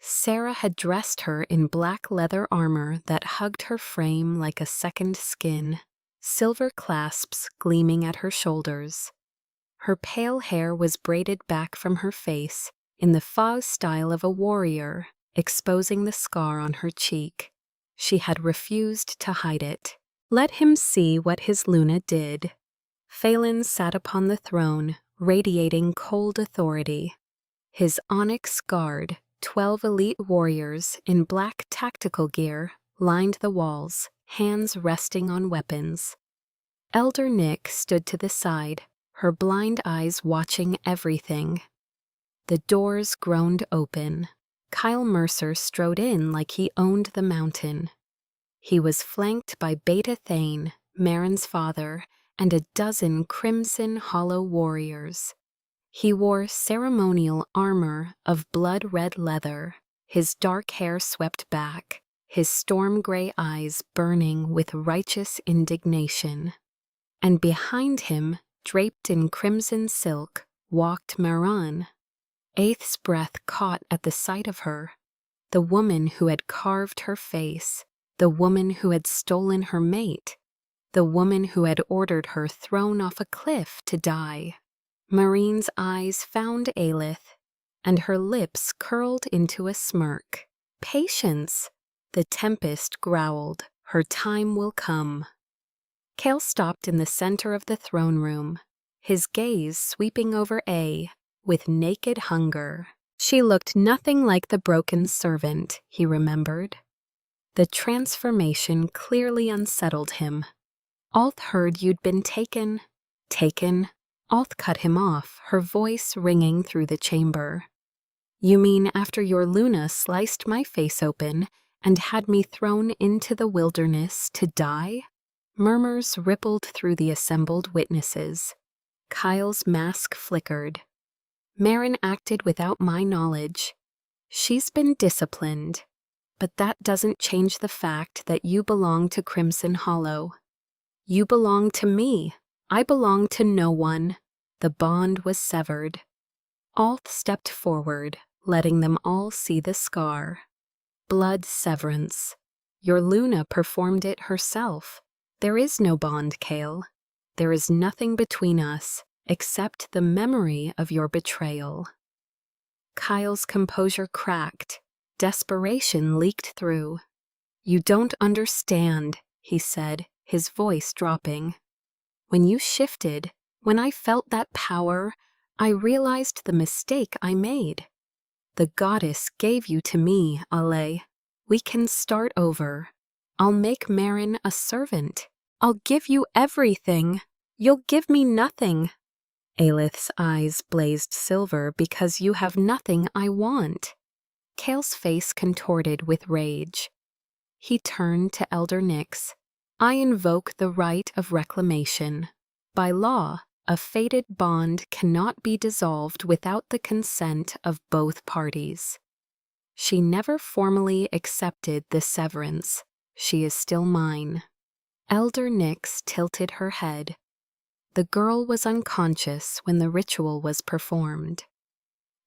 S1: Sarah had dressed her in black leather armor that hugged her frame like a second skin, silver clasps gleaming at her shoulders. Her pale hair was braided back from her face in the faux style of a warrior, exposing the scar on her cheek. She had refused to hide it. Let him see what his Luna did. Phelan sat upon the throne, radiating cold authority. His onyx guard, 12 elite warriors in black tactical gear, lined the walls, hands resting on weapons. Elder Nick stood to the side, her blind eyes watching everything. The doors groaned open. Kyle Mercer strode in like he owned the mountain. He was flanked by Beta Thane, Marin's father, and a dozen crimson hollow warriors. He wore ceremonial armor of blood-red leather, his dark hair swept back, his storm-gray eyes burning with righteous indignation. And behind him, draped in crimson silk, walked Maran. Aeth's breath caught at the sight of her, the woman who had carved her face, the woman who had stolen her mate, the woman who had ordered her thrown off a cliff to die. Marine's eyes found Aelith, and her lips curled into a smirk. "Patience," the Tempest growled. "Her time will come." Cale stopped in the center of the throne room, his gaze sweeping over A with naked hunger. She looked nothing like the broken servant, he remembered. The transformation clearly unsettled him. "Alth heard you'd been taken." "Taken?" Alth cut him off, her voice ringing through the chamber. "You mean after your Luna sliced my face open and had me thrown into the wilderness to die?" Murmurs rippled through the assembled witnesses. Kyle's mask flickered. "Marin acted without my knowledge. She's been disciplined, but that doesn't change the fact that you belong to Crimson Hollow. You belong to me. I belong to no one." The bond was severed. Alth stepped forward, letting them all see the scar. "Blood severance. Your Luna performed it herself. There is no bond, Cale. There is nothing between us except the memory of your betrayal." Kyle's composure cracked. Desperation leaked through. "You don't understand," he said, his voice dropping. "When you shifted, when I felt that power, I realized the mistake I made. The goddess gave you to me, Ale. We can start over. I'll make Marin a servant. I'll give you everything. You'll give me nothing." Aelith's eyes blazed silver. "Because you have nothing I want." Cale's face contorted with rage. He turned to Elder Nyx. "I invoke the right of reclamation. By law, a fated bond cannot be dissolved without the consent of both parties." She never formally accepted the severance. She is still mine. Elder Nyx tilted her head. The girl was unconscious when the ritual was performed.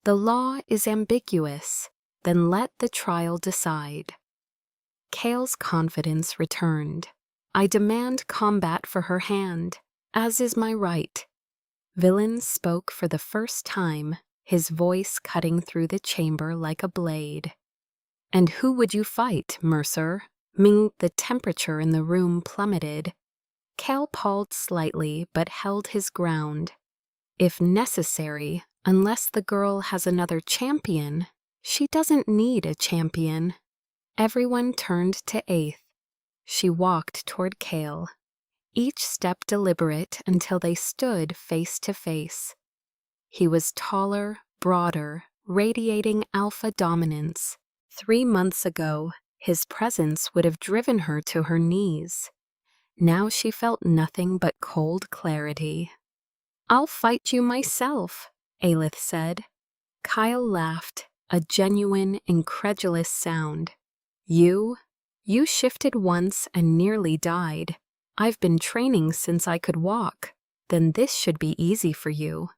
S1: "The law is ambiguous. Then let the trial decide." Cale's confidence returned. "I demand combat for her hand, as is my right." Villain spoke for the first time, his voice cutting through the chamber like a blade. "And who would you fight, Mercer?" The temperature in the room plummeted. Cale paused slightly but held his ground. "If necessary, unless the girl has another champion, she doesn't need a champion." Everyone turned to Aeth. She walked toward Cale, each step deliberate until they stood face to face. He was taller, broader, radiating alpha dominance. 3 months ago, His presence would have driven her to her knees. Now she felt nothing but cold clarity. "I'll fight you myself," Aelith said. Kyle laughed, a genuine, incredulous sound. You shifted once and nearly died. I've been training since I could walk. Then this should be easy for you."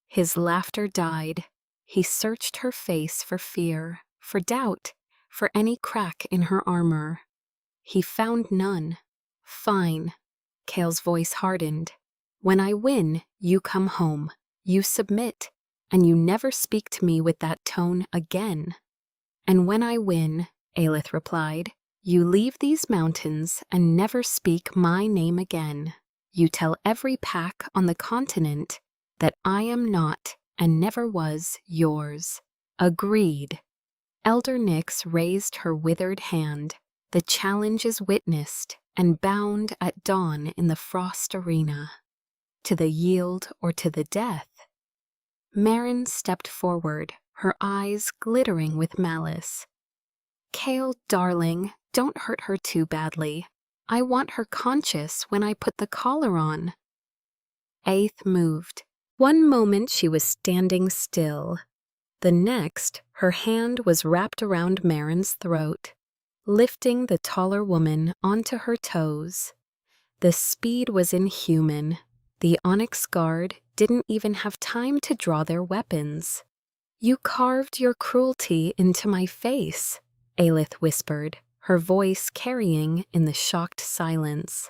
S1: His laughter died. He searched her face for fear, for doubt, for any crack in her armor. He found none. "Fine." Kale's voice hardened. "When I win, you come home. You submit, and you never speak to me with that tone again." "And when I win," Aelith replied, "you leave these mountains and never speak my name again. You tell every pack on the continent that I am not and never was yours." "Agreed." Elder Nyx raised her withered hand. "The challenge is witnessed and bound at dawn in the Frost Arena. To the yield or to the death." Marin stepped forward, her eyes glittering with malice. "Kale, darling, don't hurt her too badly. I want her conscious when I put the collar on." Aeth moved. One moment she was standing still. The next, her hand was wrapped around Marin's throat, lifting the taller woman onto her toes. The speed was inhuman. The Onyx Guard didn't even have time to draw their weapons. "You carved your cruelty into my face," Aelith whispered, her voice carrying in the shocked silence.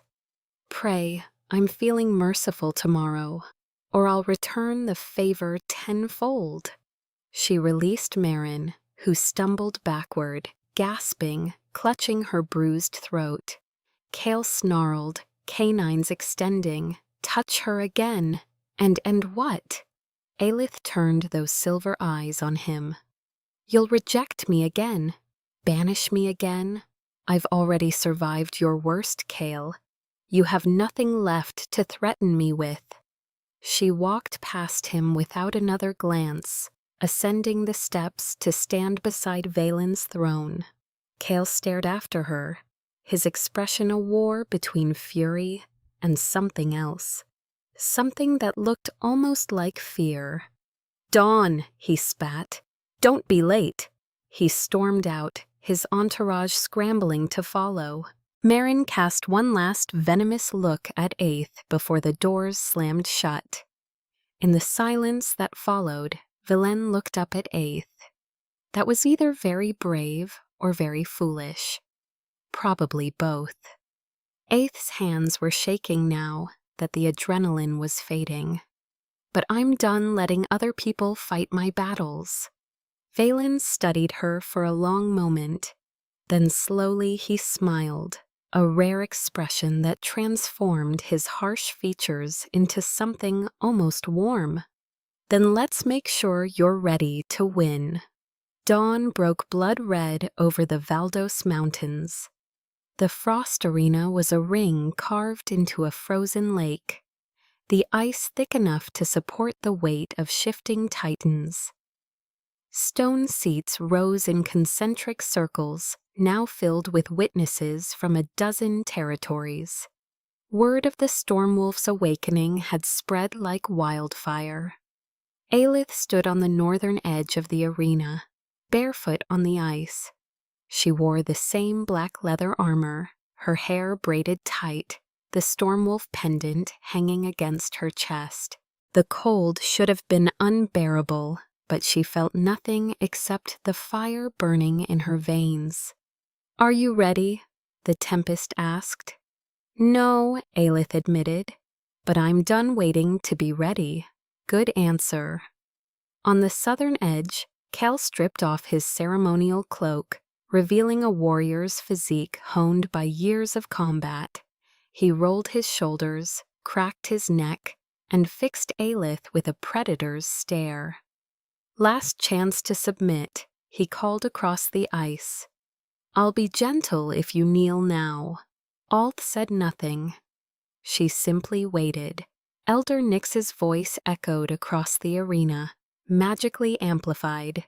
S1: "Pray, I'm feeling merciful tomorrow, or I'll return the favor tenfold." She released Marin, who stumbled backward, gasping, clutching her bruised throat. Kale snarled, canines extending. "Touch her again. And what?" Aelith turned those silver eyes on him. "You'll reject me again. Banish me again. I've already survived your worst, Kale. You have nothing left to threaten me with." She walked past him without another glance, ascending the steps to stand beside Valen's throne. Kale stared after her, his expression a war between fury and something else. Something that looked almost like fear. "Dawn," he spat. "Don't be late." He stormed out, his entourage scrambling to follow. Marin cast one last venomous look at Aeth before the doors slammed shut. In the silence that followed, Velen looked up at Aeth. That was either very brave or very foolish. Probably both. Aeth's hands were shaking now that the adrenaline was fading. "But I'm done letting other people fight my battles." Valen studied her for a long moment. Then slowly he smiled, a rare expression that transformed his harsh features into something almost warm. "Then let's make sure you're ready to win." Dawn broke blood red over the Valdos Mountains. The Frost Arena was a ring carved into a frozen lake, the ice thick enough to support the weight of shifting titans. Stone seats rose in concentric circles, now filled with witnesses from a dozen territories. Word of the Stormwolf's awakening had spread like wildfire. Aelith stood on the northern edge of the arena, barefoot on the ice. She wore the same black leather armor, her hair braided tight, the Stormwolf pendant hanging against her chest. The cold should have been unbearable, but she felt nothing except the fire burning in her veins. "Are you ready?" the Tempest asked. "No," Aelith admitted, "but I'm done waiting to be ready." Good answer. On the southern edge, Cal stripped off his ceremonial cloak, revealing a warrior's physique honed by years of combat. He rolled his shoulders, cracked his neck, and fixed Aelith with a predator's stare. "Last chance to submit," he called across the ice. "I'll be gentle if you kneel now." Alth said nothing. She simply waited. Elder Nyx's voice echoed across the arena, magically amplified.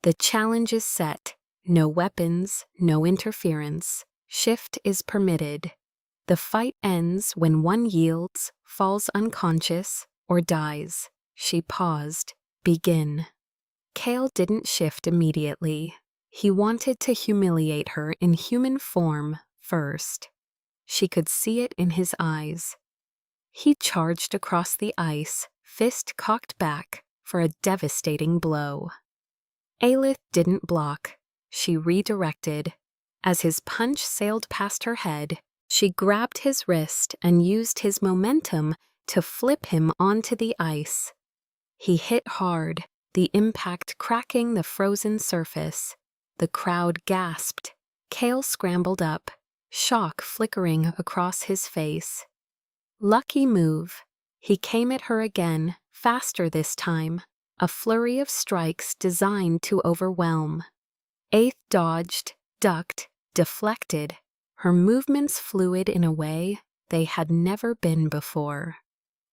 S1: "The challenge is set. No weapons, no interference. Shift is permitted. The fight ends when one yields, falls unconscious, or dies. She paused. Begin. Cale didn't shift immediately. He wanted to humiliate her in human form first. She could see it in his eyes. He charged across the ice, fist cocked back, for a devastating blow. Aelith didn't block. She redirected. As his punch sailed past her head, she grabbed his wrist and used his momentum to flip him onto the ice. He hit hard, the impact cracking the frozen surface. The crowd gasped. Cale scrambled up, shock flickering across his face. Lucky move. He came at her again, faster this time, a flurry of strikes designed to overwhelm. Aeth dodged, ducked, deflected, her movements fluid in a way they had never been before.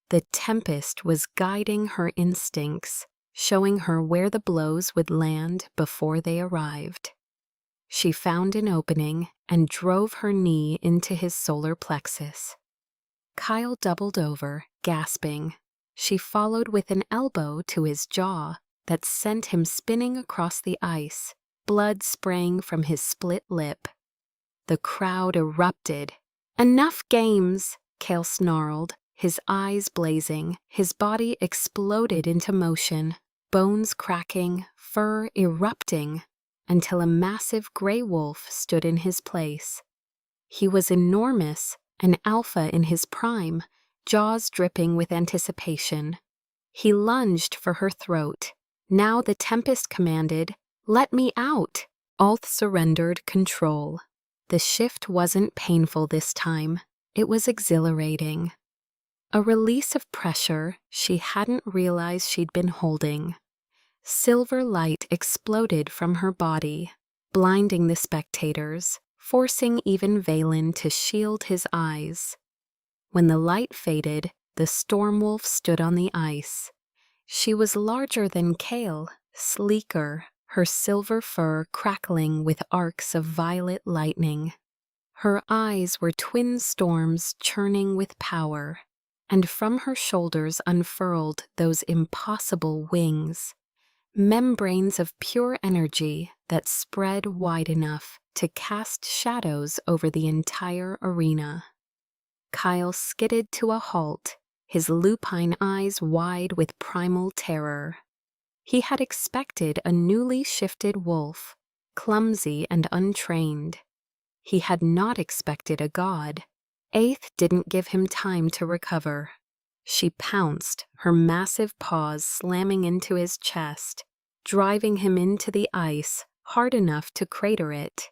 S1: The tempest was guiding her instincts, showing her where the blows would land before they arrived. She found an opening and drove her knee into his solar plexus. Kyle doubled over, gasping. She followed with an elbow to his jaw that sent him spinning across the ice, blood spraying from his split lip. The crowd erupted. "Enough games!" Cale snarled, his eyes blazing. His body exploded into motion, bones cracking, fur erupting, until a massive gray wolf stood in his place. He was enormous, an alpha in his prime, jaws dripping with anticipation. He lunged for her throat. Now the Tempest commanded, "Let me out!" Alth surrendered control. The shift wasn't painful this time. It was exhilarating. A release of pressure she hadn't realized she'd been holding. Silver light exploded from her body, blinding the spectators, forcing even Valen to shield his eyes. When the light faded, the Stormwolf stood on the ice. She was larger than Cale, sleeker, her silver fur crackling with arcs of violet lightning. Her eyes were twin storms churning with power, and from her shoulders unfurled those impossible wings, membranes of pure energy that spread wide enough to cast shadows over the entire arena. Kyle skidded to a halt, his lupine eyes wide with primal terror. He had expected a newly shifted wolf, clumsy and untrained. He had not expected a god. Aeth didn't give him time to recover. She pounced, her massive paws slamming into his chest, driving him into the ice hard enough to crater it.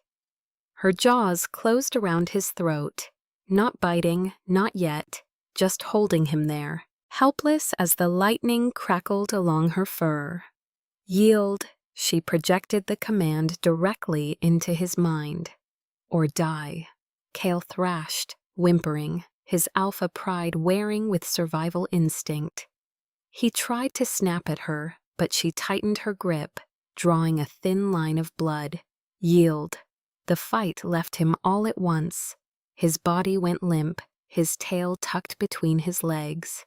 S1: Her jaws closed around his throat, not biting, not yet, just holding him there, helpless as the lightning crackled along her fur. "Yield," she projected the command directly into his mind. "Or die." Cale thrashed, whimpering, his alpha pride wearing with survival instinct. He tried to snap at her, but she tightened her grip, drawing a thin line of blood. "Yield." The fight left him all at once. His body went limp, his tail tucked between his legs.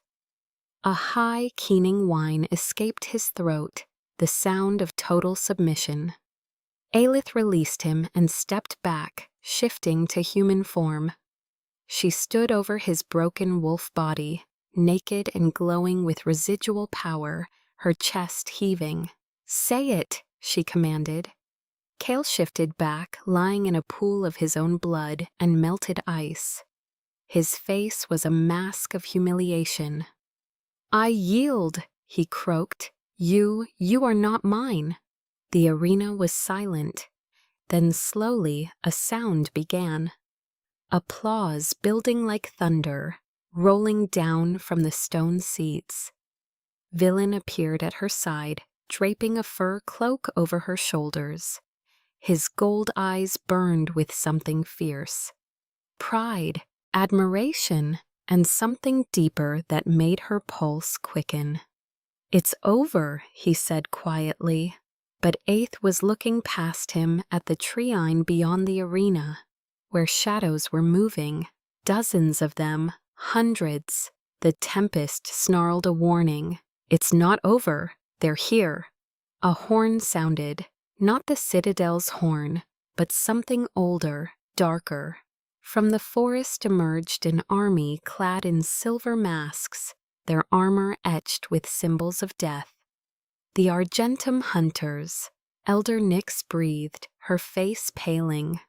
S1: A high, keening whine escaped his throat, the sound of total submission. Aelith released him and stepped back, shifting to human form. She stood over his broken wolf body, naked and glowing with residual power, her chest heaving. "Say it," she commanded. Cale shifted back, lying in a pool of his own blood and melted ice. His face was a mask of humiliation. "I yield," he croaked. You are not mine." The arena was silent. Then slowly a sound began. Applause building like thunder, rolling down from the stone seats. Villain appeared at her side, draping a fur cloak over her shoulders. His gold eyes burned with something fierce. Pride, admiration, and something deeper that made her pulse quicken. "It's over," he said quietly. But Aeth was looking past him at the treine beyond the arena, where shadows were moving, dozens of them, hundreds. The tempest snarled a warning. "It's not over. They're here." A horn sounded, not the citadel's horn, but something older, darker. From the forest emerged an army clad in silver masks, their armor etched with symbols of death. The Argentum hunters. Elder Nyx breathed, her face paling.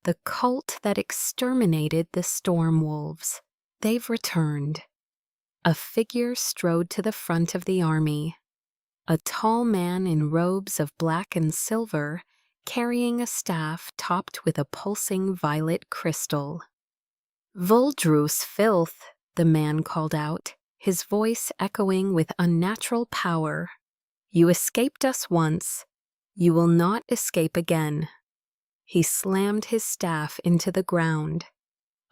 S1: The cult that exterminated the storm wolves. They've returned. A figure strode to the front of the army. A tall man in robes of black and silver, carrying a staff topped with a pulsing violet crystal. "Vuldrus filth," the man called out, his voice echoing with unnatural power. "You escaped us once. You will not escape again." He slammed his staff into the ground.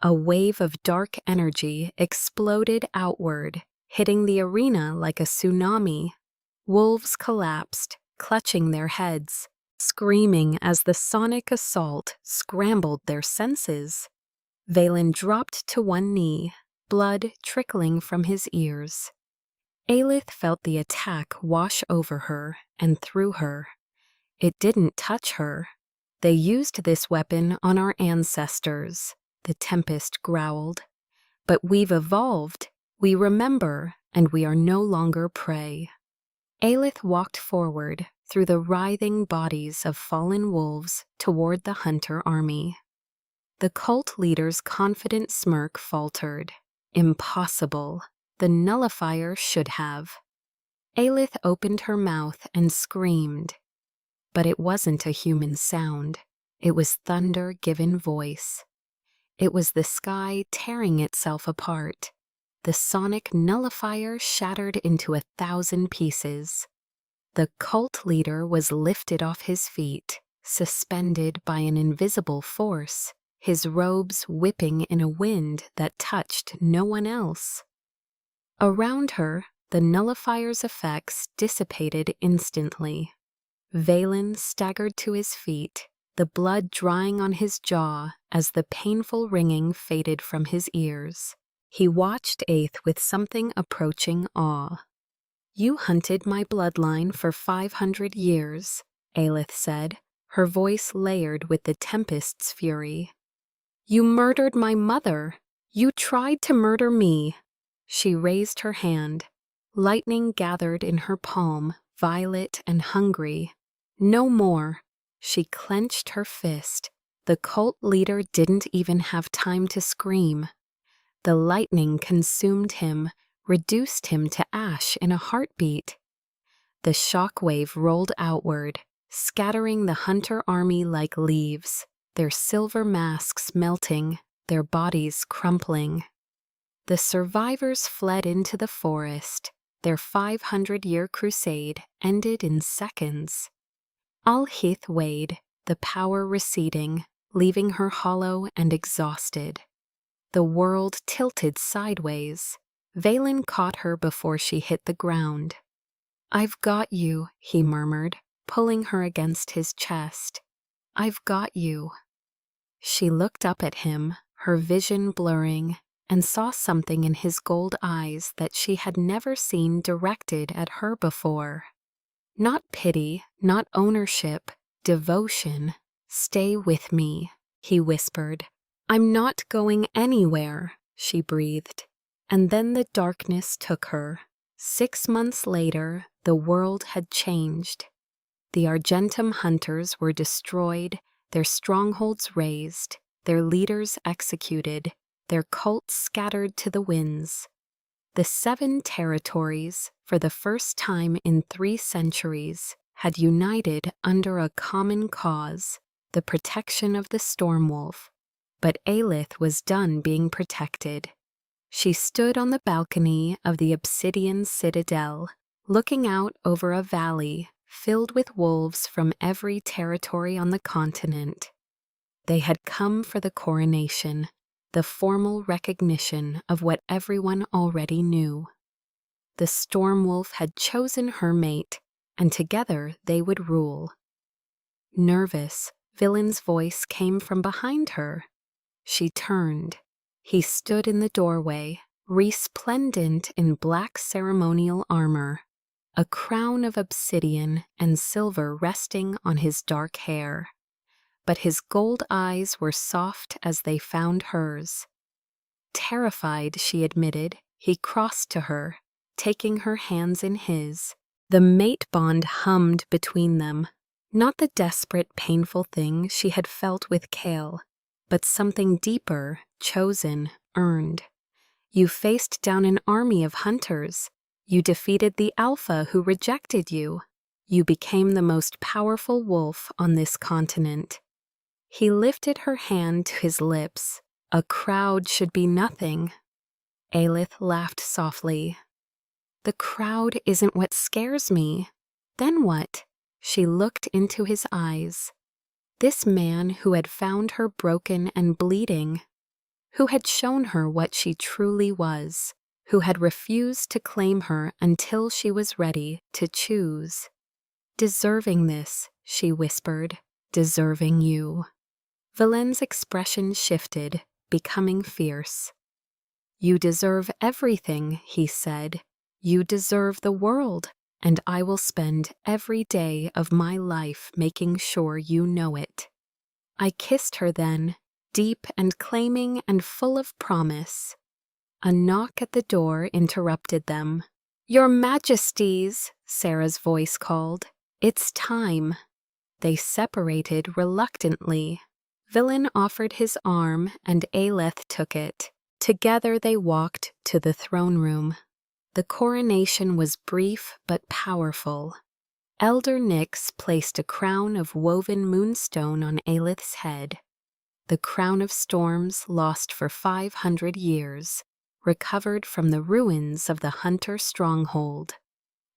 S1: A wave of dark energy exploded outward, hitting the arena like a tsunami. Wolves collapsed, clutching their heads, screaming as the sonic assault scrambled their senses. Valen dropped to one knee, blood trickling from his ears. Aelith felt the attack wash over her and through her. It didn't touch her. "They used this weapon on our ancestors," the Tempest growled. "But we've evolved, we remember, and we are no longer prey." Aelith walked forward through the writhing bodies of fallen wolves toward the hunter army. The cult leader's confident smirk faltered. Impossible. The nullifier should have. Aelith opened her mouth and screamed. But it wasn't a human sound. It was thunder given voice. It was the sky tearing itself apart. The sonic nullifier shattered into 1,000 pieces. The cult leader was lifted off his feet, suspended by an invisible force, his robes whipping in a wind that touched no one else. Around her, the nullifier's effects dissipated instantly. Valen staggered to his feet, the blood drying on his jaw as the painful ringing faded from his ears. He watched Aeth with something approaching awe. "You hunted my bloodline for 500 years, Aelith said, her voice layered with the tempest's fury. "You murdered my mother. You tried to murder me." She raised her hand. Lightning gathered in her palm, violet and hungry. "No more." She clenched her fist. The cult leader didn't even have time to scream. The lightning consumed him, reduced him to ash in a heartbeat. The shockwave rolled outward, scattering the hunter army like leaves, their silver masks melting, their bodies crumpling. The survivors fled into the forest. Their 500-year crusade ended in seconds. Alhith weighed, the power receding, leaving her hollow and exhausted. The world tilted sideways. Valen caught her before she hit the ground. "I've got you," he murmured, pulling her against his chest. "I've got you." She looked up at him, her vision blurring, and saw something in his gold eyes that she had never seen directed at her before. Not pity, not ownership, devotion. "Stay with me," he whispered. "I'm not going anywhere," she breathed. And then the darkness took her. 6 months later, the world had changed. The Argentum hunters were destroyed, their strongholds razed, their leaders executed, their cults scattered to the winds. The 7 territories, for the first time in 3 centuries, had united under a common cause, the protection of the Stormwolf. But Aelith was done being protected. She stood on the balcony of the obsidian citadel, looking out over a valley filled with wolves from every territory on the continent. They had come for the coronation, the formal recognition of what everyone already knew. The Stormwolf had chosen her mate, and together they would rule. Nervous, Villain's voice came from behind her. She turned. He stood in the doorway, resplendent in black ceremonial armor, a crown of obsidian and silver resting on his dark hair. But his gold eyes were soft as they found hers. Terrified, she admitted, he crossed to her, taking her hands in his. The mate bond hummed between them, not the desperate, painful thing she had felt with Cale, but something deeper, chosen, earned. You faced down an army of hunters. You defeated the alpha who rejected you. You became the most powerful wolf on this continent. He lifted her hand to his lips. A crowd should be nothing. Aelith laughed softly. The crowd isn't what scares me. Then what? She looked into his eyes. This man who had found her broken and bleeding, who had shown her what she truly was, who had refused to claim her until she was ready to choose. Deserving this, she whispered, deserving you. Valen's expression shifted, becoming fierce. You deserve everything, he said. You deserve the world, and I will spend every day of my life making sure you know it. I kissed her then, deep and claiming and full of promise. A knock at the door interrupted them. Your Majesties, Sarah's voice called. It's time. They separated reluctantly. Villain offered his arm, and Aelith took it. Together they walked to the throne room. The coronation was brief but powerful. Elder Nyx placed a crown of woven moonstone on Aelith's head. The crown of storms lost for 500 years, recovered from the ruins of the hunter stronghold.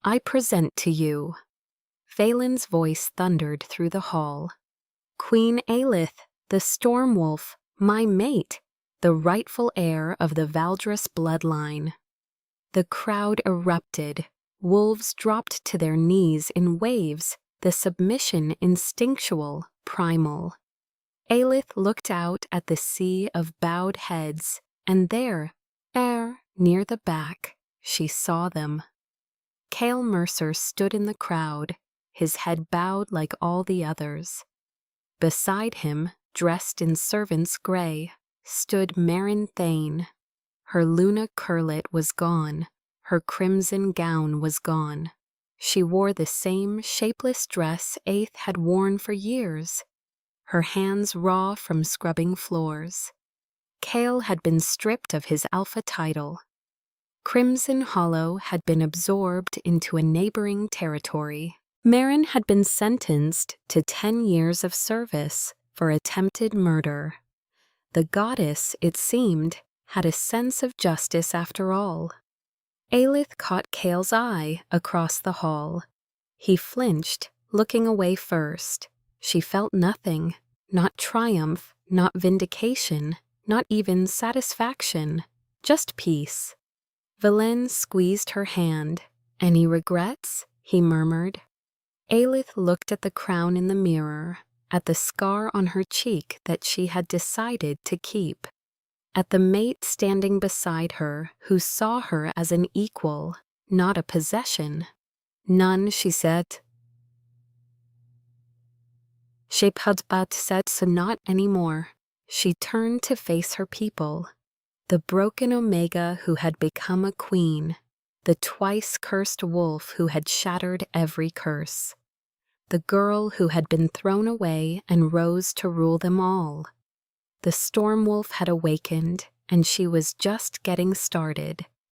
S1: I present to you. Phelan's voice thundered through the hall. Queen Aelith, the storm wolf, my mate, the rightful heir of the Valdris bloodline. The crowd erupted. Wolves dropped to their knees in waves, the submission instinctual, primal. Aelith looked out at the sea of bowed heads, and there, near the back, she saw them. Cale Mercer stood in the crowd, his head bowed like all the others. Beside him, dressed in servant's gray, stood Marin Thane. Her Luna curlet was gone, her crimson gown was gone. She wore the same shapeless dress Aeth had worn for years, her hands raw from scrubbing floors. Cale had been stripped of his alpha title. Crimson Hollow had been absorbed into a neighboring territory. Marin had been sentenced to 10 years of service for attempted murder. The goddess, it seemed, had a sense of justice after all. Aelith caught Cale's eye across the hall. He flinched, looking away first. She felt nothing, not triumph, not vindication, not even satisfaction, just peace. Valen squeezed her hand. Any regrets? He murmured. Aelith looked at the crown in the mirror, at the scar on her cheek that she had decided to keep, at the mate standing beside her who saw her as an equal, not a possession. None, she said. Shepardbat said so not anymore. She turned to face her people. The broken Omega who had become a queen, the twice-cursed wolf who had shattered every curse, the girl who had been thrown away and rose to rule them all. The storm wolf had awakened, and she was just getting started.